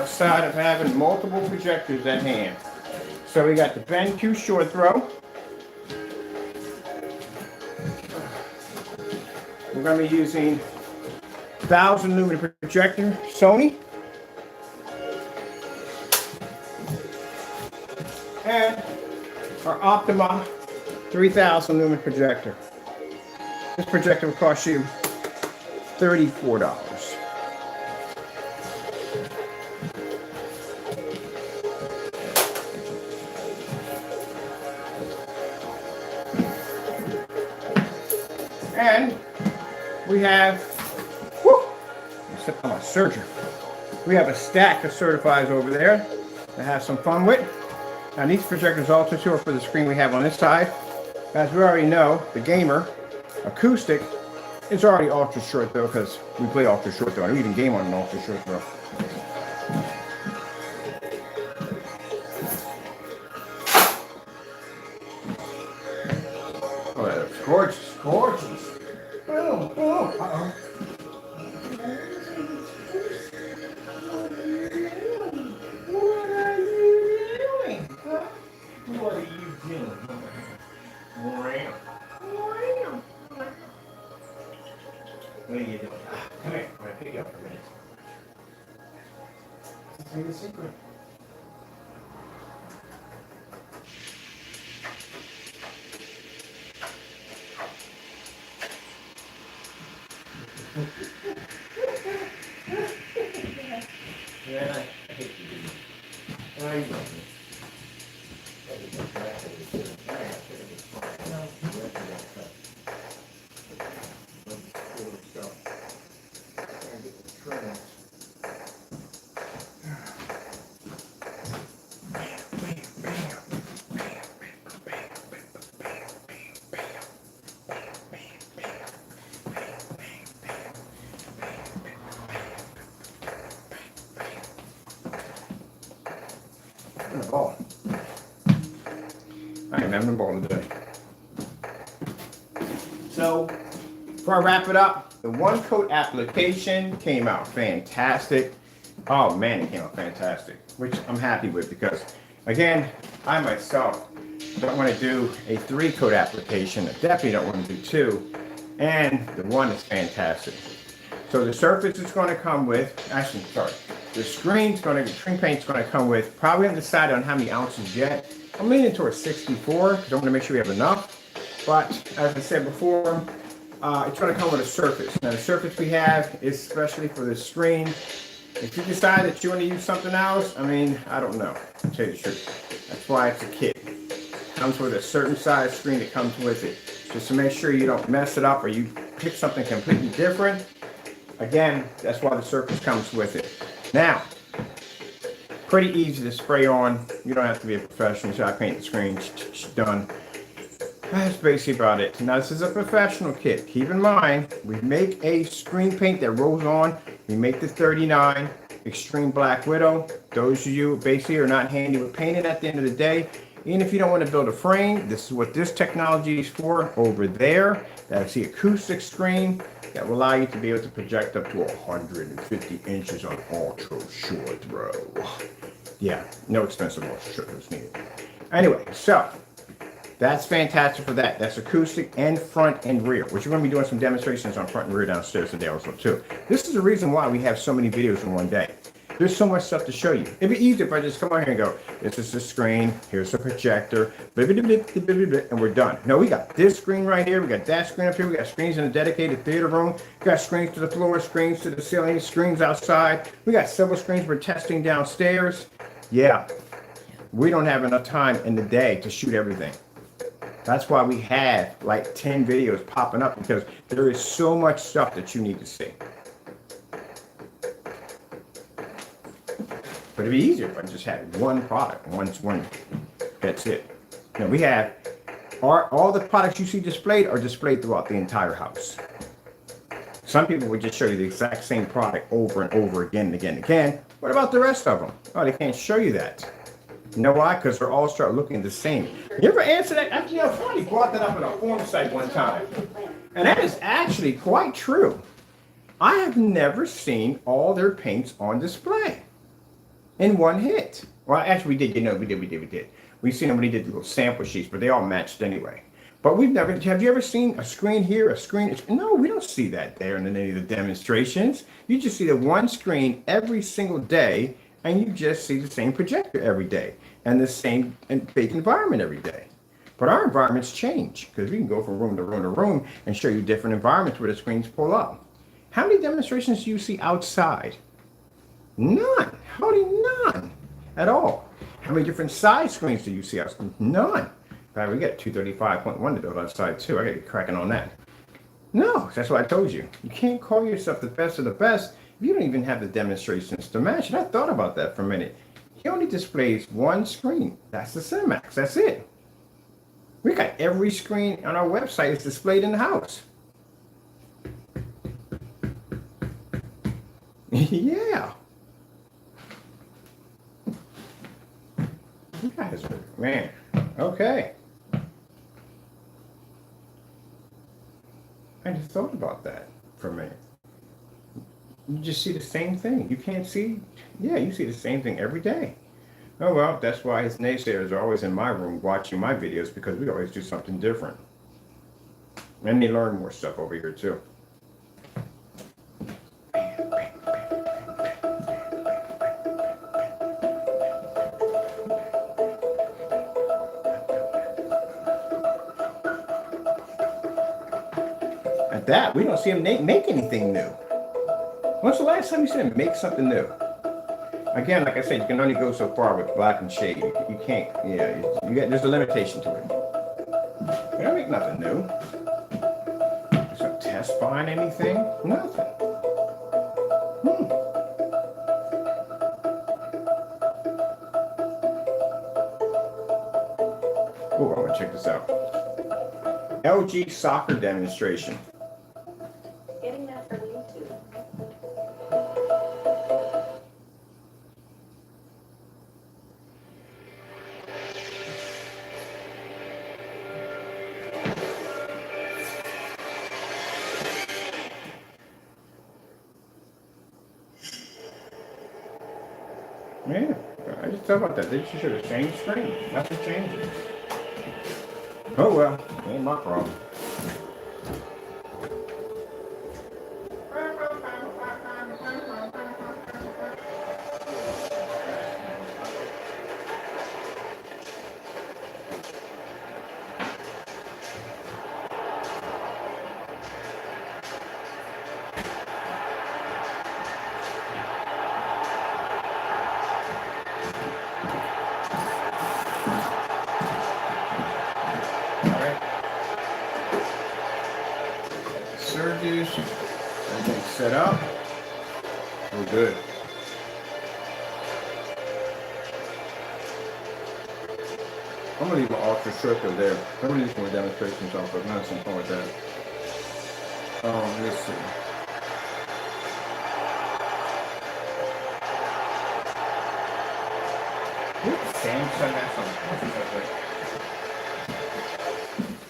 upside of having multiple projectors at hand. So we got the BenQ short throw. We're going to be using 1000 lumen projector, Sony. And our Optima 3000 lumen projector. This projector will cost you $34. And we have, except I'm a surgeon, we have a stack of certifieds over there to have some fun with. Now these projectors also are for the screen we have on this side. As we already know, the gamer acoustic is already ultra short though, because we play ultra short though. I don't even game on an ultra short throw. Oh, that's gorgeous, gorgeous. Oh, oh, uh-oh. What are you doing? Huh? What are you doing? What are you doing? Come here, I'm going to pick you up for a minute. Tell you a secret. Yeah, I hate you. I love you. Ball. I am having a ball today. So, before I wrap it up, the one coat application came out fantastic. Oh man, it came out fantastic, which I'm happy with because, again, I myself don't want to do a 3-coat application. I definitely don't want to do 2, and the one is fantastic. So the surface is going to come with, actually, sorry. The screen paint's going to come with, probably undecided on how many ounces yet. I'm leaning towards 64 because I want to make sure we have enough. But as I said before, it's going to come with a surface. Now the surface we have is especially for the screen. If you decide that you want to use something else, I mean, I don't know, to tell you the truth. That's why it's a kit. It comes with a certain size screen that comes with it. Just to make sure you don't mess it up or you pick something completely different. Again, that's why the surface comes with it. Now, pretty easy to spray on. You don't have to be a professional. So I paint the screen, done. That's basically about it. Now this is a professional kit. Keep in mind, we make a screen paint that rolls on. We make the 39 Extreme Black Widow. Those of you basically are not handy with painting at the end of the day. Even if you don't want to build a frame, this is what this technology is for over there. That's the acoustic screen that will allow you to be able to project up to 150 inches on ultra short throw. Yeah, no expensive ultra short throws needed. Anyway, so that's fantastic for that. That's acoustic and front and rear, which we're going to be doing some demonstrations on front and rear downstairs today also too. This is the reason why we have so many videos in one day. There's so much stuff to show you. It'd be easy if I just come on here and go, this is the screen, here's the projector, and we're done. No, we got this screen right here, we got that screen up here, we got screens in a dedicated theater room, we got screens to the floor, screens to the ceiling, screens outside, we got several screens we're testing downstairs. Yeah, we don't have enough time in the day to shoot everything. That's why we have like 10 videos popping up because there is so much stuff that you need to see. But it'd be easier if I just had one product, one. That's it. Now we have all the products you see displayed are displayed throughout the entire house. Some people would just show you the exact same product over and over again and again and again. What about the rest of them? Oh, they can't show you that. You know why? Because they're all start looking the same. You ever answer that? Actually, somebody brought that up in a forum site one time. And that is actually quite true. I have never seen all their paints on display. in one hit. Well, actually, we did. We did. We've seen them when he did the little sample sheets, but they all matched anyway. But we've never, have you ever seen a screen here, a screen? No, we don't see that there in any of the demonstrations. You just see the one screen every single day, and you just see the same projector every day, and the same fake environment every day. But our environments change, because we can go from room to room to room and show you different environments where the screens pull up. How many demonstrations do you see outside? None. Hardly none at all. How many different size screens do you see outside? None. In fact, we got 235.1 to build outside too. I gotta get cracking on that. No, that's what I told you. You can't call yourself the best of the best if you don't even have the demonstrations to match it. I thought about that for a minute. He only displays one screen. That's the Cinemax. That's it. We got every screen on our website is displayed in the house. Yeah. You guys are, man. Okay. I just thought about that for a minute. You just see the same thing. You can't see, yeah, you see the same thing every day. Oh, well, that's why his naysayers are always in my room watching my videos, because we always do something different. And they learn more stuff over here, too. At that, we don't see him make anything new. When's the last time you seen him make something new? Again, like I said, you can only go so far with black and shade. You can't, yeah, you got, there's a limitation to it. You don't make nothing new. There's no test behind anything, nothing. Oh, I want to check this out. LG soccer demonstration. Getting that from YouTube. Yeah, I just thought about that. They should have changed screen. Nothing changes. Oh well, ain't my problem. Surges, everything's set up. We're good. I'm gonna leave an ultra circle there. I'm gonna leave some more demonstrations off, but not some fun with that. Let's see. Samsung, that's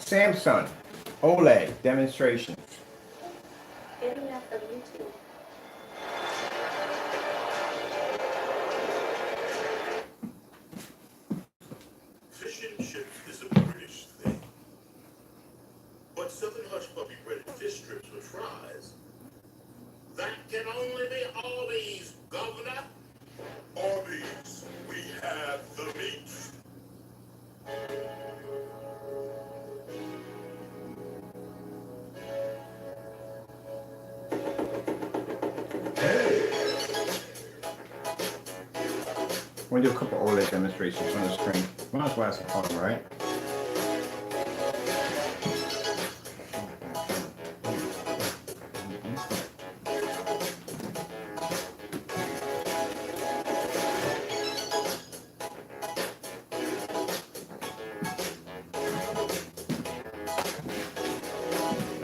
Samsung OLED demonstration. Getting that from YouTube. Fish and chips is a British thing. But Southern Hush Puppy breaded fish strips with fries, that can only be Arby's, Governor. Arby's, we have the meat. We're gonna do a couple OLED demonstrations on the screen. Might as well have some fun, right?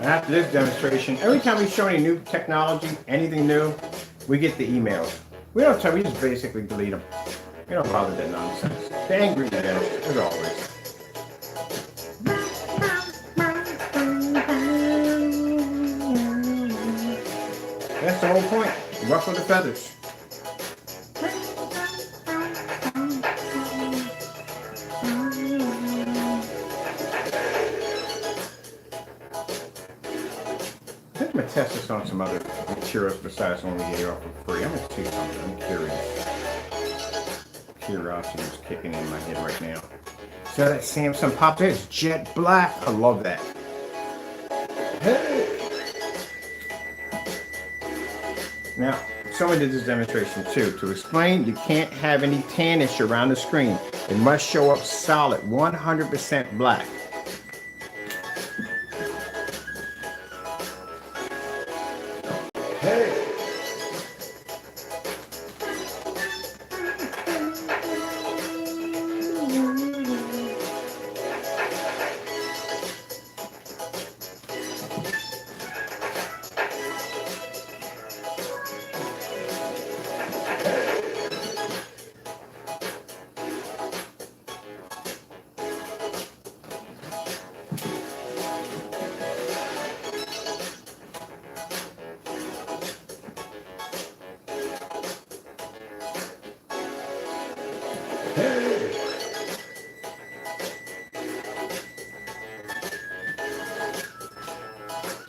After this demonstration, every time we show any new technology, anything new, we get the emails. We don't tell, we just basically delete them. We don't bother that nonsense. The angry at us, as always. That's the whole point. Ruffle the feathers. test this on some other materials besides when we get it off for free. I'm gonna see something. I'm curious. Curiosity is kicking in my head right now. So that Samsung pop there is jet black. I love that. Hey. Now, someone did this demonstration too. To explain, you can't have any tannish around the screen. It must show up solid, 100% black. Hey.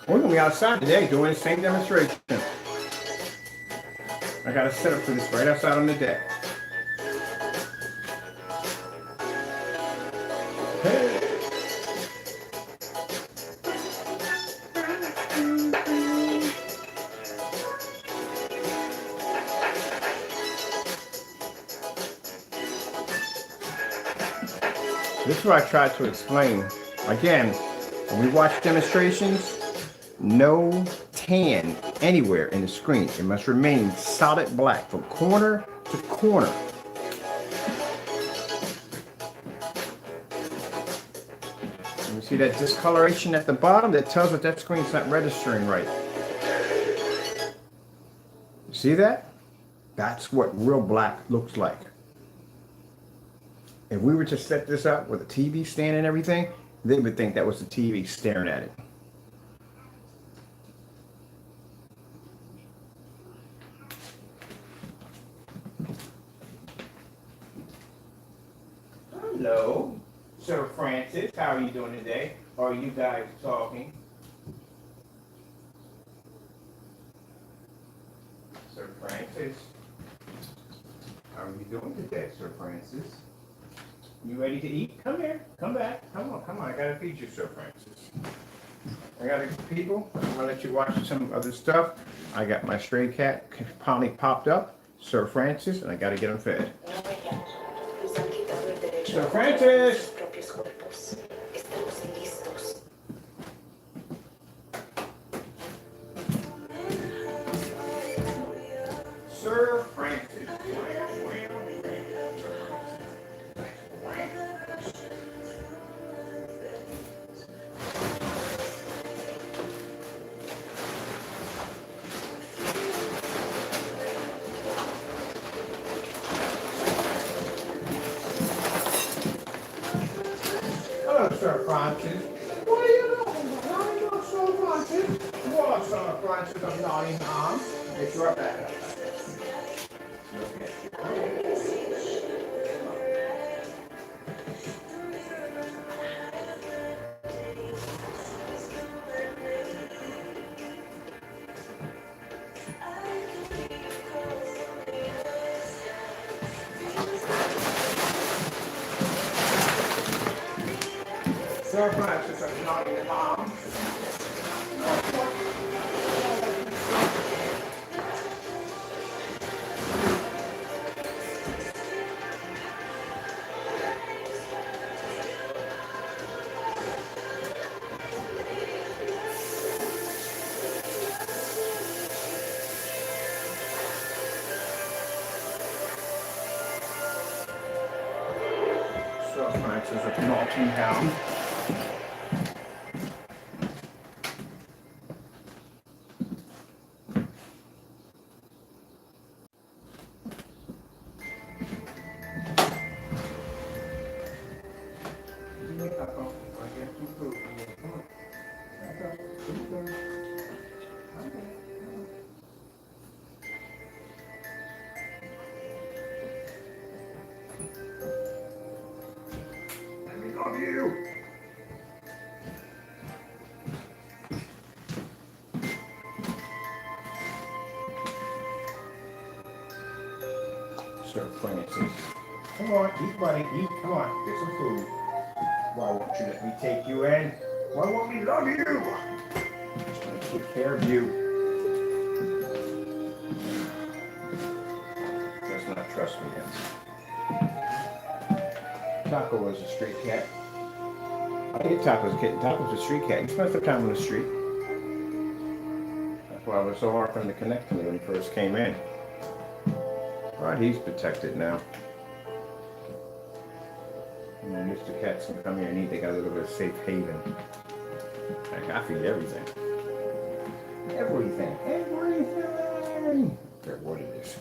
We're gonna be outside today doing the same demonstration. I got a setup for this right outside on the deck. Hey. This is what I tried to explain. Again, when we watch demonstrations, no tan anywhere in the screen. It must remain solid black from corner to corner. You see that discoloration at the bottom? That tells us that screen's not registering right. You see that? That's what real black looks like. If we were to set this up with a TV stand and everything, they would think that was the TV staring at it. Hello, Sir Francis. How are you doing today? Are you guys talking? Sir Francis. How are you doing today, Sir Francis? You ready to eat? Come here. Come back. Come on, come on. I gotta feed you, Sir Francis. I gotta, people, I'm gonna let you watch some other stuff. I got my stray cat finally popped up, Sir Francis, and I gotta get him fed. Sir Francis! Sir Francis. Hello, Sir Francis. What are you doing? How are you doing, Sir Francis? What, Sir Francis of Nottingham? Get you up there. Sir Francis of Nottingham. Sir Francis of Nottingham. Love you. Come on, eat, buddy, eat. Come on, get some food. Why won't you let me take you in? Why won't we love you? Just want to take care of you. Does not trust me yet. Taco was a street cat. I think Taco's a kid. Taco's a street cat. He spent some time on the street. That's why it was so hard for him to connect to me when he first came in. Right, he's protected now. And then Mr. Cats can come here and eat. They got a little bit of safe haven. Like, I feed everything. Everything. Everything. I don't care what it is.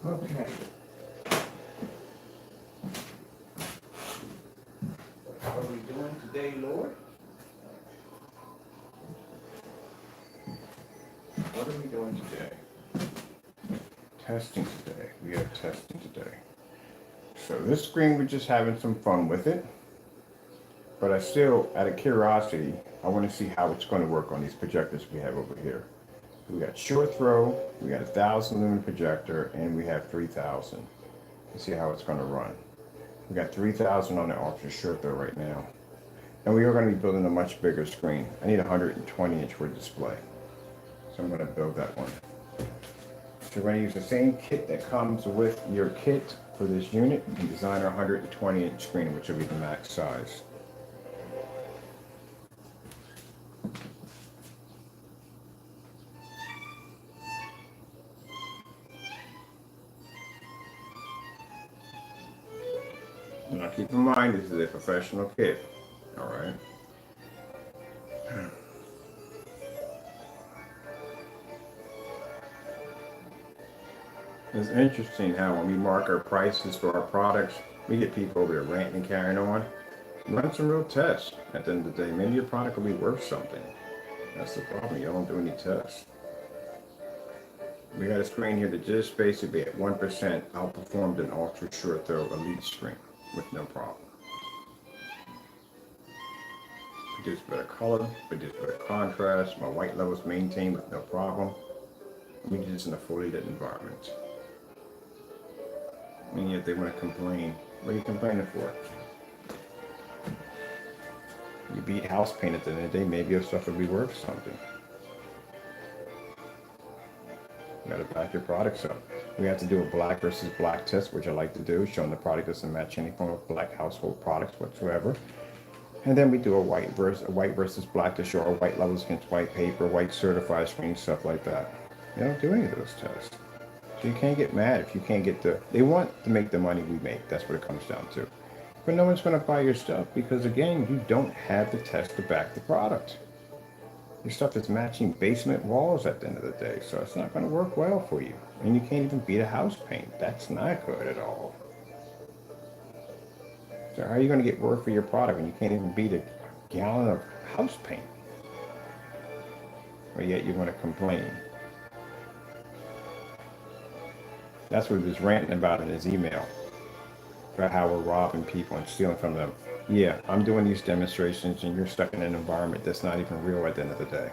Okay. What are we doing today, Lord? What are we doing today? Testing today. We are testing today. So this screen, we're just having some fun with it. But I still, out of curiosity, I want to see how it's going to work on these projectors we have over here. We got short throw, we got 1,000 lumen projector, and we have 3,000. Let's see how it's going to run. We got 3,000 on the ultra short throw right now. And we are going to be building a much bigger screen. I need a 120-inch for display. So I'm going to build that one. So we're going to use the same kit that comes with your kit for this unit and design our 120-inch screen, which will be the max size. Now keep in mind, this is a professional kit, all right? It's interesting how when we mark our prices for our products, we get people over there ranting and carrying on. Run some real tests. At the end of the day, maybe your product will be worth something. That's the problem, you don't do any tests. We got a screen here that just basically at 1% outperformed an ultra short throw elite screen with no problem. Produce better color, produce better contrast, my white levels maintained with no problem. We do this in a fully lit environment. And yet they want to complain. What are you complaining for? You beat house paint at the end of the day, maybe your stuff will be worth something. You gotta back your products up. We have to do a black versus black test, which I like to do, showing the product doesn't match any form of black household products whatsoever. And then we do a white versus black to show our white levels against white paper, white certified screen, stuff like that. They don't do any of those tests. So you can't get mad if you can't get they want to make the money we make. That's what it comes down to. But no one's going to buy your stuff because, again, you don't have the test to back the product. Your stuff is matching basement walls at the end of the day, so it's not going to work well for you. And you can't even beat a house paint. That's not good at all. So how are you going to get work for your product when you can't even beat a gallon of house paint? But yet you want to complain. That's what he was ranting about in his email. About how we're robbing people and stealing from them. Yeah, I'm doing these demonstrations and you're stuck in an environment that's not even real at the end of the day.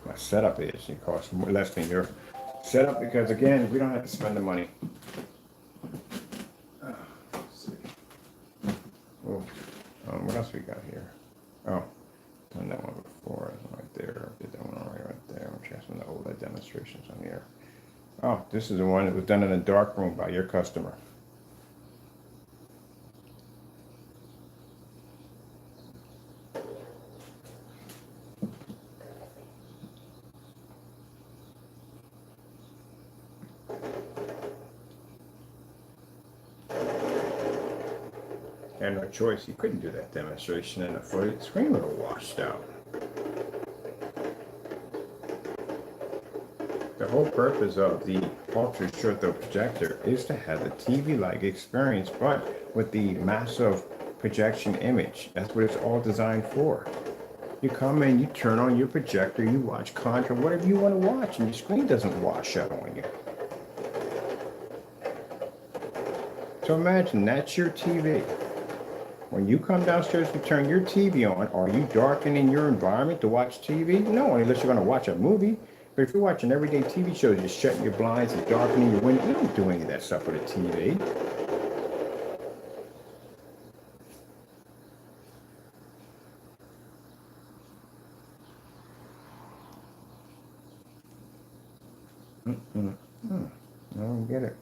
My setup is, it costs less than your setup because, again, we don't have to spend the money. Let's see. Oh, what else we got here? Oh, done that one before. demonstrations on here. Oh, this is the one that was done in a dark room by your customer. Had no choice. He couldn't do that demonstration in a flooded screen would have washed out. The whole purpose of the ultra short throw projector is to have the TV-like experience, but with the massive projection image. That's what it's all designed for. You come in, you turn on your projector, you watch content, whatever you want to watch, and your screen doesn't wash out on you. So imagine that's your TV. When you come downstairs to turn your TV on, are you darkening your environment to watch TV? No, unless you're going to watch a movie. But if you're watching everyday TV shows, you're shutting your blinds and darkening your window. You don't do any of that stuff with a TV. I don't get it.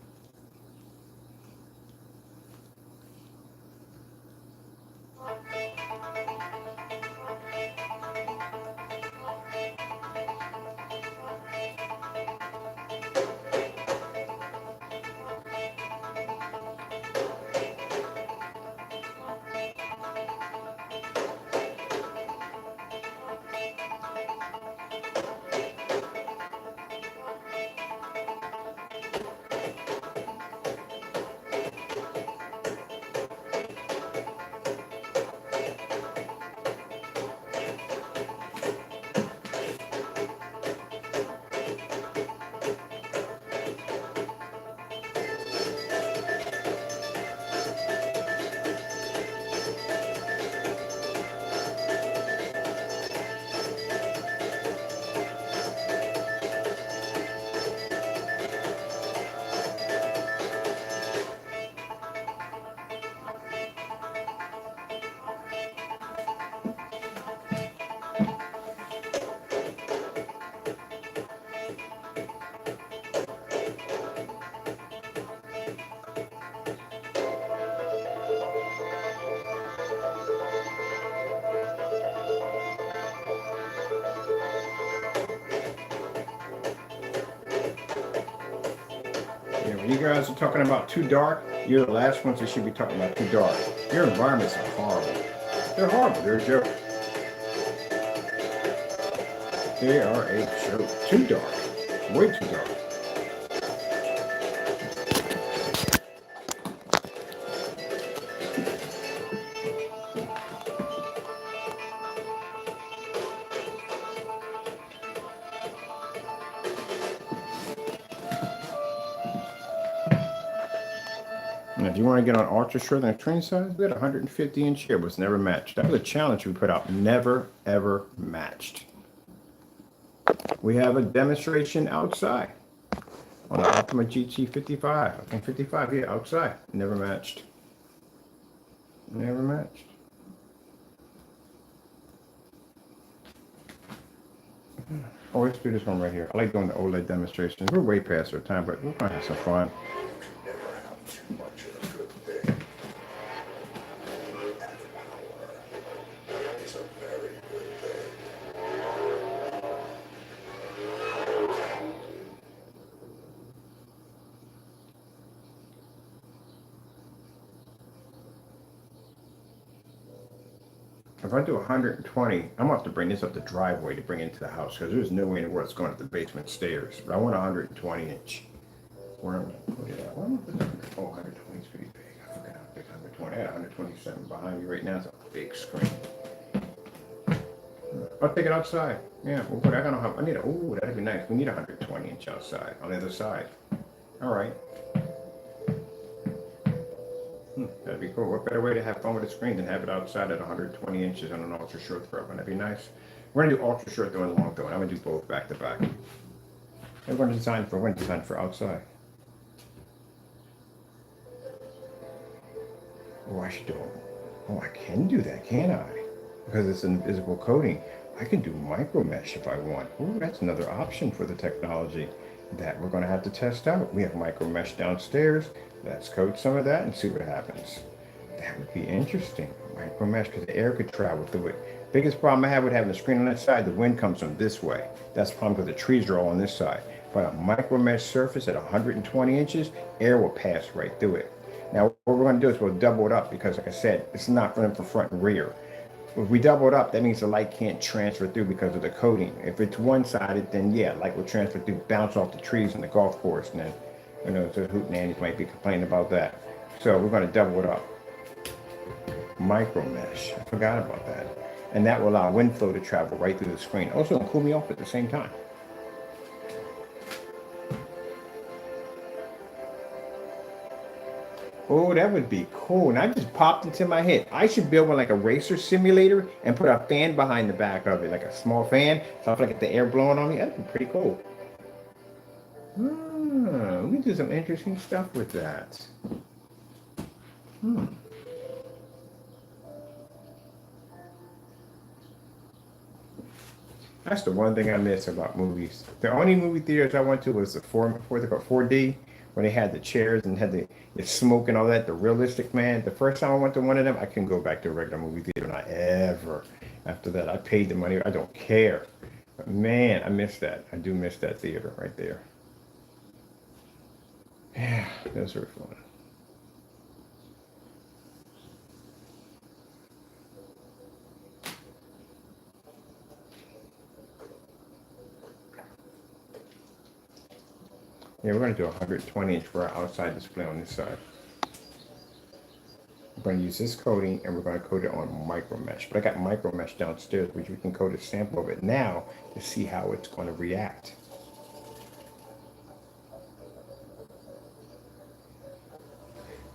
Yeah, when you guys are talking about too dark, you're the last ones that should be talking about too dark. Your environments are horrible. They're horrible. They're a joke. They are a joke. Too dark. Way too dark. And if you want to get on ultra short than a train size, we had a 150-inch here, but it's never matched. That was a challenge we put out. Never, ever matched. We have a demonstration outside on the Optima GT55. I think 55, yeah, outside. Never matched. Never matched. Oh, let's do this one right here. I like doing the OLED demonstrations. We're way past our time, but we're going to have some fun. Never have too much of a good thing. And power is a very good thing. If I do 120, I'm going to have to bring this up the driveway to bring it into the house because there's no way in the world it's going up the basement stairs. But I want a 120-inch. Where am I going to put it at? Where am I putting it? Oh, 120 is pretty big. I forgot how big 120. I had 127 behind me right now. It's a big screen. I'll take it outside. Yeah, we'll put it. I don't know how. I need a. Oh, that'd be nice. We need a 120-inch outside on the other side. All right. That'd be cool. What better way to have fun with a screen than have it outside at 120 inches on an ultra short throw? Wouldn't that be nice? We're gonna do ultra short throw and long throw, and I'm gonna do both back to back. We're gonna design for outside. Oh, I should do it. Oh, I can do that, can't I? Because it's an invisible coating. I can do micro mesh if I want. Ooh, that's another option for the technology that we're going to have to test out. We have micro mesh downstairs. Let's coat some of that and see what happens. That would be interesting. Micro mesh, because the air could travel through it. Biggest problem I have with having the screen on that side, the wind comes from this way. That's the problem because the trees are all on this side. But a micro mesh surface at 120 inches, air will pass right through it. Now, what we're going to do is we'll double it up because, like I said, it's not running for front and rear. If we double it up, that means the light can't transfer through because of the coating. If it's one-sided, then yeah, light will transfer through, bounce off the trees in the golf course, and then, you know, the hootenannies might be complaining about that. So we're going to double it up. Micro mesh. I forgot about that. And that will allow wind flow to travel right through the screen. Also, it'll cool me off at the same time. Oh, that would be cool. And I just popped into my head. I should build one like a racer simulator and put a fan behind the back of it, like a small fan. So I feel like if the air blowing on me, that'd be pretty cool. We can do some interesting stuff with that. That's the one thing I miss about movies. The only movie theaters I went to was the 4D, when they had the chairs and had the smoke and all that, the realistic, man. The first time I went to one of them, I couldn't go back to a regular movie theater, not ever. After that, I paid the money. I don't care. But man, I miss that. I do miss that theater right there. Yeah, those were fun. Yeah, we're going to do a 120 inch for our outside display on this side. We're going to use this coating and we're going to coat it on micro mesh. But I got micro mesh downstairs, which we can coat a sample of it now to see how it's going to react.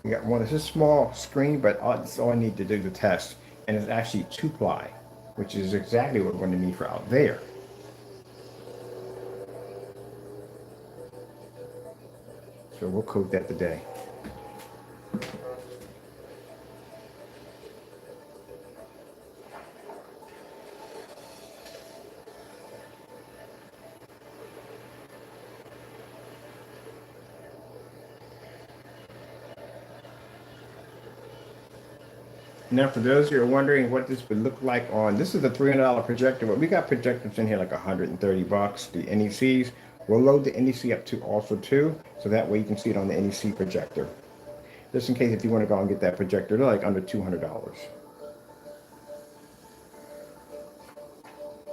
We got one. It's a small screen, but that's all I need to do to test. And it's actually 2-ply, which is exactly what we're going to need for out there. So we'll coat that today. Now, for those who are wondering what this would look like on, this is a $300 projector, but we got projectors in here like 130 bucks, the NECs. We'll load the NEC up to also too, so that way you can see it on the NEC projector. Just in case if you want to go and get that projector, they're like under $200.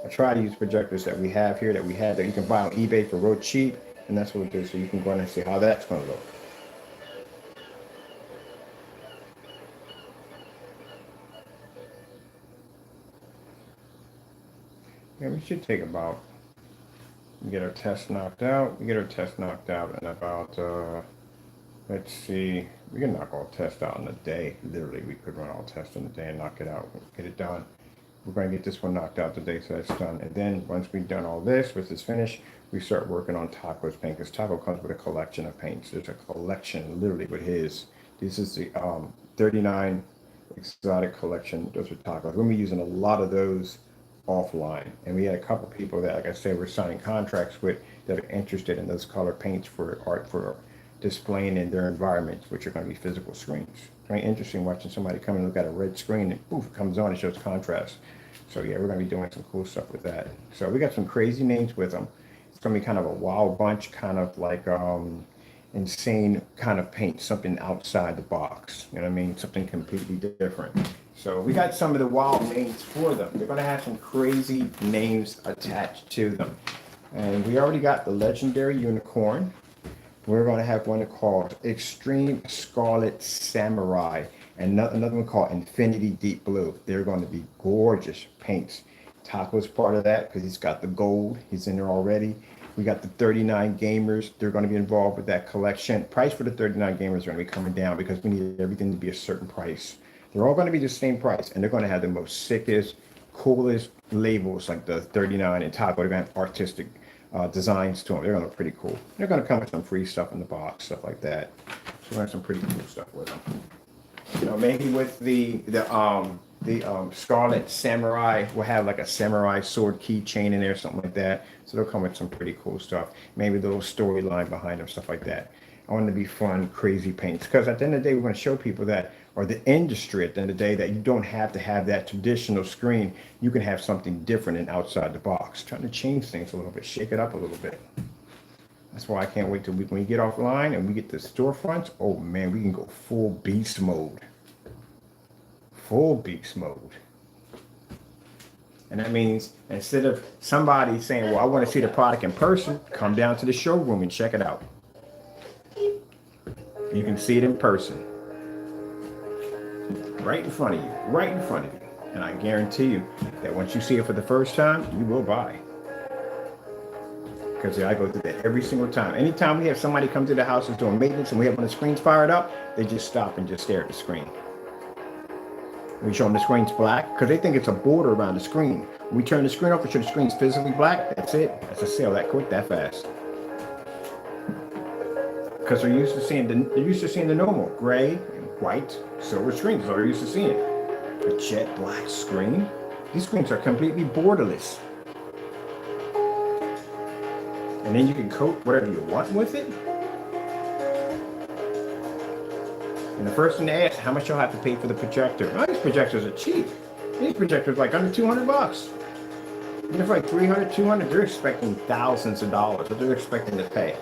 I try to use projectors that we have here, that you can buy on eBay for real cheap, and that's what it is, so you can go in and see how that's going to look. Yeah, we should take about, get our test knocked out. We get our test knocked out in about, let's see, we can knock all tests out in a day. Literally, we could run all tests in a day and knock it out, get it done. We're going to get this one knocked out today, so that's done. And then once we've done all this, with this finished, we start working on Taco's paint, because Taco comes with a collection of paints. There's a collection, literally, with his. This is the 39 exotic collection. Those are Taco's. We're going to be using a lot of those offline, and we had a couple people that, like I said, we're signing contracts with that are interested in those color paints for art, for displaying in their environments, which are going to be physical screens. It's very interesting watching somebody come and look at a red screen and poof, it comes on and shows contrast. So yeah, we're going to be doing some cool stuff with that. So we got some crazy names with them. It's going to be kind of a wild bunch, kind of like insane kind of paint, something outside the box. You know what I mean? Something completely different. So we got some of the wild names for them. They're going to have some crazy names attached to them. And we already got the legendary unicorn. We're going to have one called Extreme Scarlet Samurai, and another one called Infinity Deep Blue. They're going to be gorgeous paints. Taco's part of that because he's got the gold. He's in there already. We got the 39 gamers. They're going to be involved with that collection. Price for the 39 gamers are going to be coming down because we need everything to be a certain price. They're all going to be the same price, and they're going to have the most sickest, coolest labels like the 39 and Taco. They're going to have artistic designs to them. They're going to look pretty cool. They're going to come with some free stuff in the box, stuff like that. So we have some pretty cool stuff with them. You know, maybe with the the Scarlet Samurai will have like a samurai sword keychain in there, something like that. So they'll come with some pretty cool stuff. Maybe the little storyline behind them, stuff like that. I want it to be fun, crazy paints. Because at the end of the day, we're going to show people that, or the industry at the end of the day, that you don't have to have that traditional screen. You can have something different and outside the box. Trying to change things a little bit, shake it up a little bit. That's why I can't wait till when we get offline and we get the storefronts. Oh man, we can go full beast mode. Full beast mode. And that means instead of somebody saying, well, I want to see the product in person, come down to the showroom and check it out. You can see it in person. Right in front of you. Right in front of you. And I guarantee you that once you see it for the first time, you will buy. Because I go through that every single time. Anytime we have somebody come to the house that's doing maintenance and we have one of the screens fired up, they just stop and just stare at the screen. We show them the screen's black because they think it's a border around the screen. When we turn the screen off, we show the screen's physically black. That's it. That's a sale that quick, that fast. Because they're used to seeing the normal gray and white, silver screens. That's all they're used to seeing. A jet black screen. These screens are completely borderless. And then you can coat whatever you want with it. And the first thing they ask, how much you'll have to pay for the projector? Oh, these projectors are cheap. These projectors are like under 200 bucks. And if like 300, 200, they're expecting thousands of dollars that they're expecting to pay.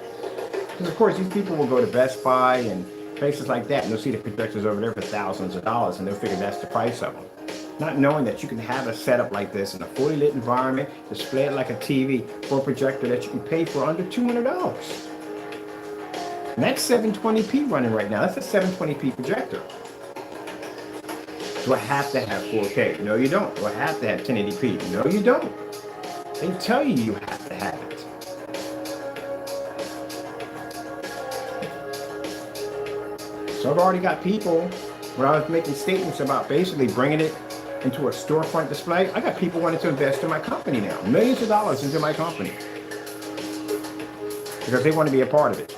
Because of course, these people will go to Best Buy and places like that, and they'll see the projectors over there for thousands of dollars, and they'll figure that's the price of them. Not knowing that you can have a setup like this in a fully lit environment, display it like a TV for a projector that you can pay for under $200. And that's 720p running right now. That's a 720p projector. Do I have to have 4K? No, you don't. Do I have to have 1080p? No, you don't. They tell you you have to have it. So I've already got people, when I was making statements about basically bringing it into a storefront display, I got people wanting to invest in my company now. Millions of dollars into my company. Because they want to be a part of it.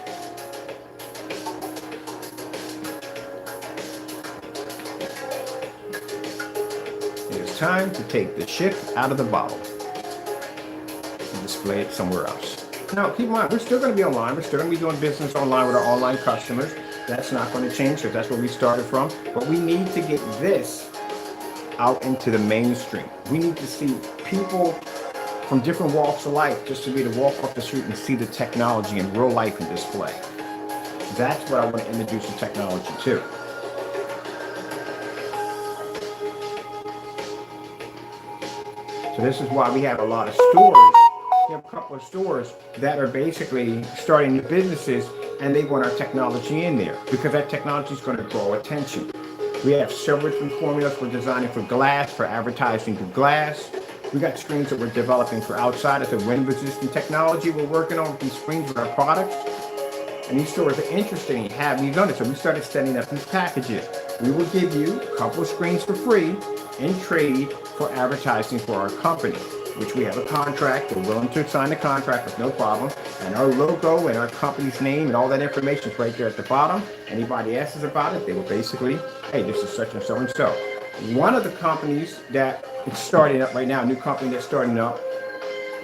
It is time to take the ship out of the bottle and display it somewhere else. Now, keep in mind, we're still going to be online. We're still going to be doing business online with our online customers. That's not going to change because that's where we started from. But we need to get this out into the mainstream. We need to see people from different walks of life just to be able to walk off the street and see the technology in real life and display. That's what I want to introduce the technology to. So this is why we have a lot of stores. We have a couple of stores that are basically starting new businesses and they want our technology in there because that technology is going to draw attention. We have several different formulas we're designing for glass, for advertising through glass. We got screens that we're developing for outside. It's a wind-resistant technology we're working on with these screens with our products. And these stores are interested in having you done it. So we started setting up these packages. We will give you a couple of screens for free in trade for advertising for our company, which we have a contract. We're willing to sign the contract with no problem. And our logo and our company's name and all that information is right there at the bottom. Anybody asks about it, they will basically, hey, this is such and so and so. One of the companies that is starting up right now, a new company that's starting up,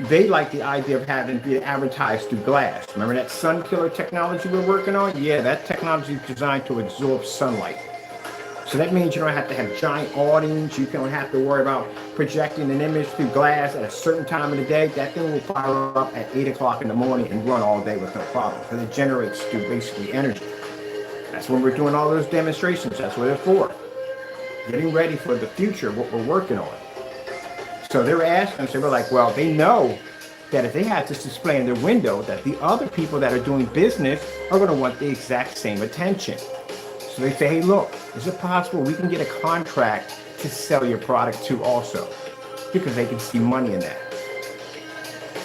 they like the idea of having it advertised through glass. Remember that sun killer technology we're working on? Yeah, that technology is designed to absorb sunlight. So that means you don't have to have giant awnings. You don't have to worry about projecting an image through glass at a certain time of the day. That thing will fire up at 8 o'clock in the morning and run all day with no problem because it generates through basically energy. That's when we're doing all those demonstrations. That's what they're for. Getting ready for the future, what we're working on. So they're asking us, they were like, well, they know that if they have this display in their window, that the other people that are doing business are going to want the exact same attention. So they say, hey, look, is it possible we can get a contract to sell your product to also? Because they can see money in that.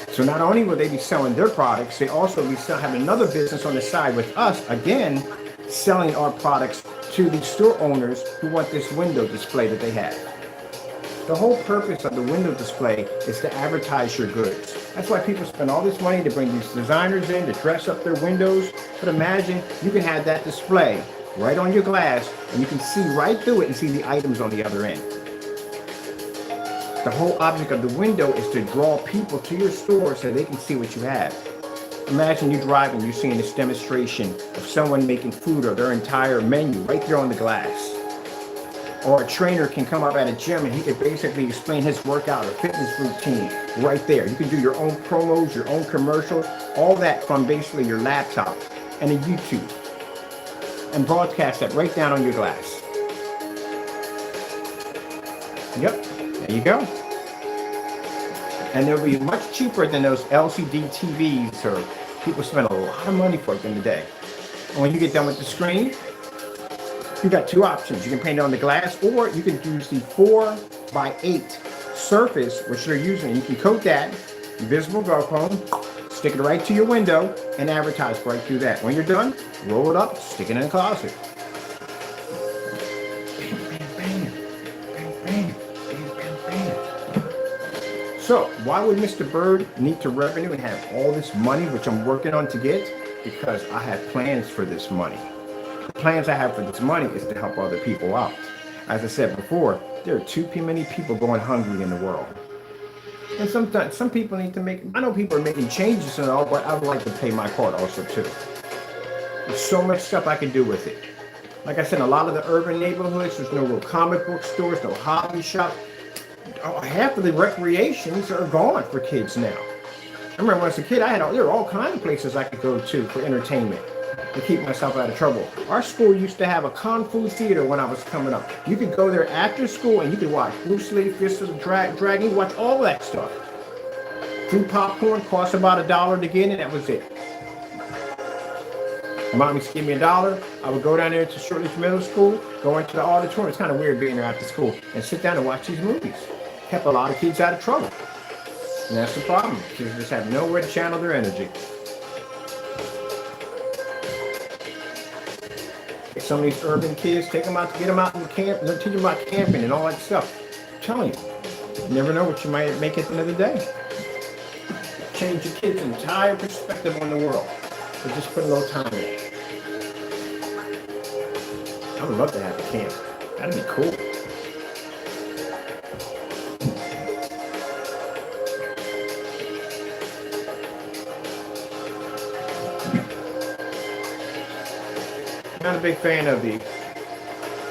So not only will they be selling their products, they also will still have another business on the side with us, again, selling our products to the store owners who want this window display that they have. The whole purpose of the window display is to advertise your goods. That's why people spend all this money to bring these designers in to dress up their windows. But imagine you can have that display right on your glass and you can see right through it and see the items on the other end. The whole object of the window is to draw people to your store so they can see what you have. Imagine you driving, you're seeing this demonstration of someone making food or their entire menu right there on the glass. Or a trainer can come up at a gym and he can basically explain his workout or fitness routine right there. You can do your own promos, your own commercial, all that from basically your laptop and a YouTube, and broadcast that right down on your glass. Yep, there you go. And they'll be much cheaper than those LCD TVs or people spend a lot of money for them today. And when you get done with the screen, you got two options. You can paint it on the glass, or you can use the 4x8 surface, which they're using. You can coat that, invisible Velcro, stick it right to your window, and advertise right through that. When you're done, roll it up, stick it in the closet. So why would Mr. Bird need to revenue and have all this money, which I'm working on to get? Because I have plans for this money. The plans I have for this money is to help other people out. As I said before, there are too many people going hungry in the world. And sometimes some people need to make, I know people are making changes and all, but I would like to play my part also too. There's so much stuff I can do with it. Like I said, a lot of the urban neighborhoods, there's no real comic book stores, no hobby shop. Half of the recreations are gone for kids now. I remember when I was a kid, there were all kinds of places I could go to for entertainment to keep myself out of trouble. Our school used to have a Kung Fu theater when I was coming up. You could go there after school and you could watch Bruce Lee, Fist of the Dragon, you watch all that stuff. Free popcorn, cost about $1 to get in, that was it. Mom used to give me $1. I would go down there to Shortridge Middle School, go into the auditorium. It's kind of weird being there after school, and sit down and watch these movies. Kept a lot of kids out of trouble. And that's the problem. Kids just have nowhere to channel their energy. Some of these urban kids, take them out to get them out in the camp, teach them about camping and all that stuff. I'm telling you never know what you might make at the end of the day. Change your kids' entire perspective on the world. So just put a little time in it. I would love to have a camp. That'd be cool. I'm not a big fan of the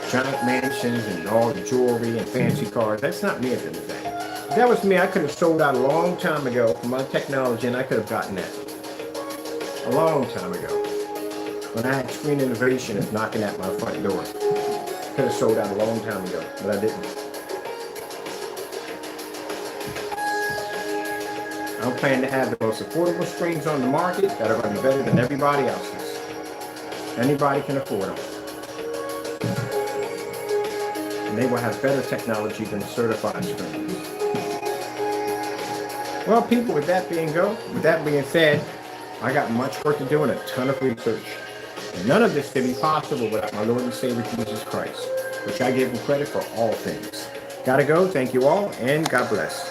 giant mansions and all the jewelry and fancy cars. That's not me at the end of the day. If that was me, I could have sold out a long time ago for my technology, and I could have gotten that a long time ago. When I had Screen Innovation is knocking at my front door. Could have sold out a long time ago, but I didn't. I'm planning to have the most affordable screens on the market that are going to be better than everybody else's. Anybody can afford them. And they will have better technology than certified screens. Well, people, with that being said, I got much work to do and a ton of research. And none of this could be possible without my Lord and Savior Jesus Christ, which I give him credit for all things. Gotta go. Thank you all, and God bless.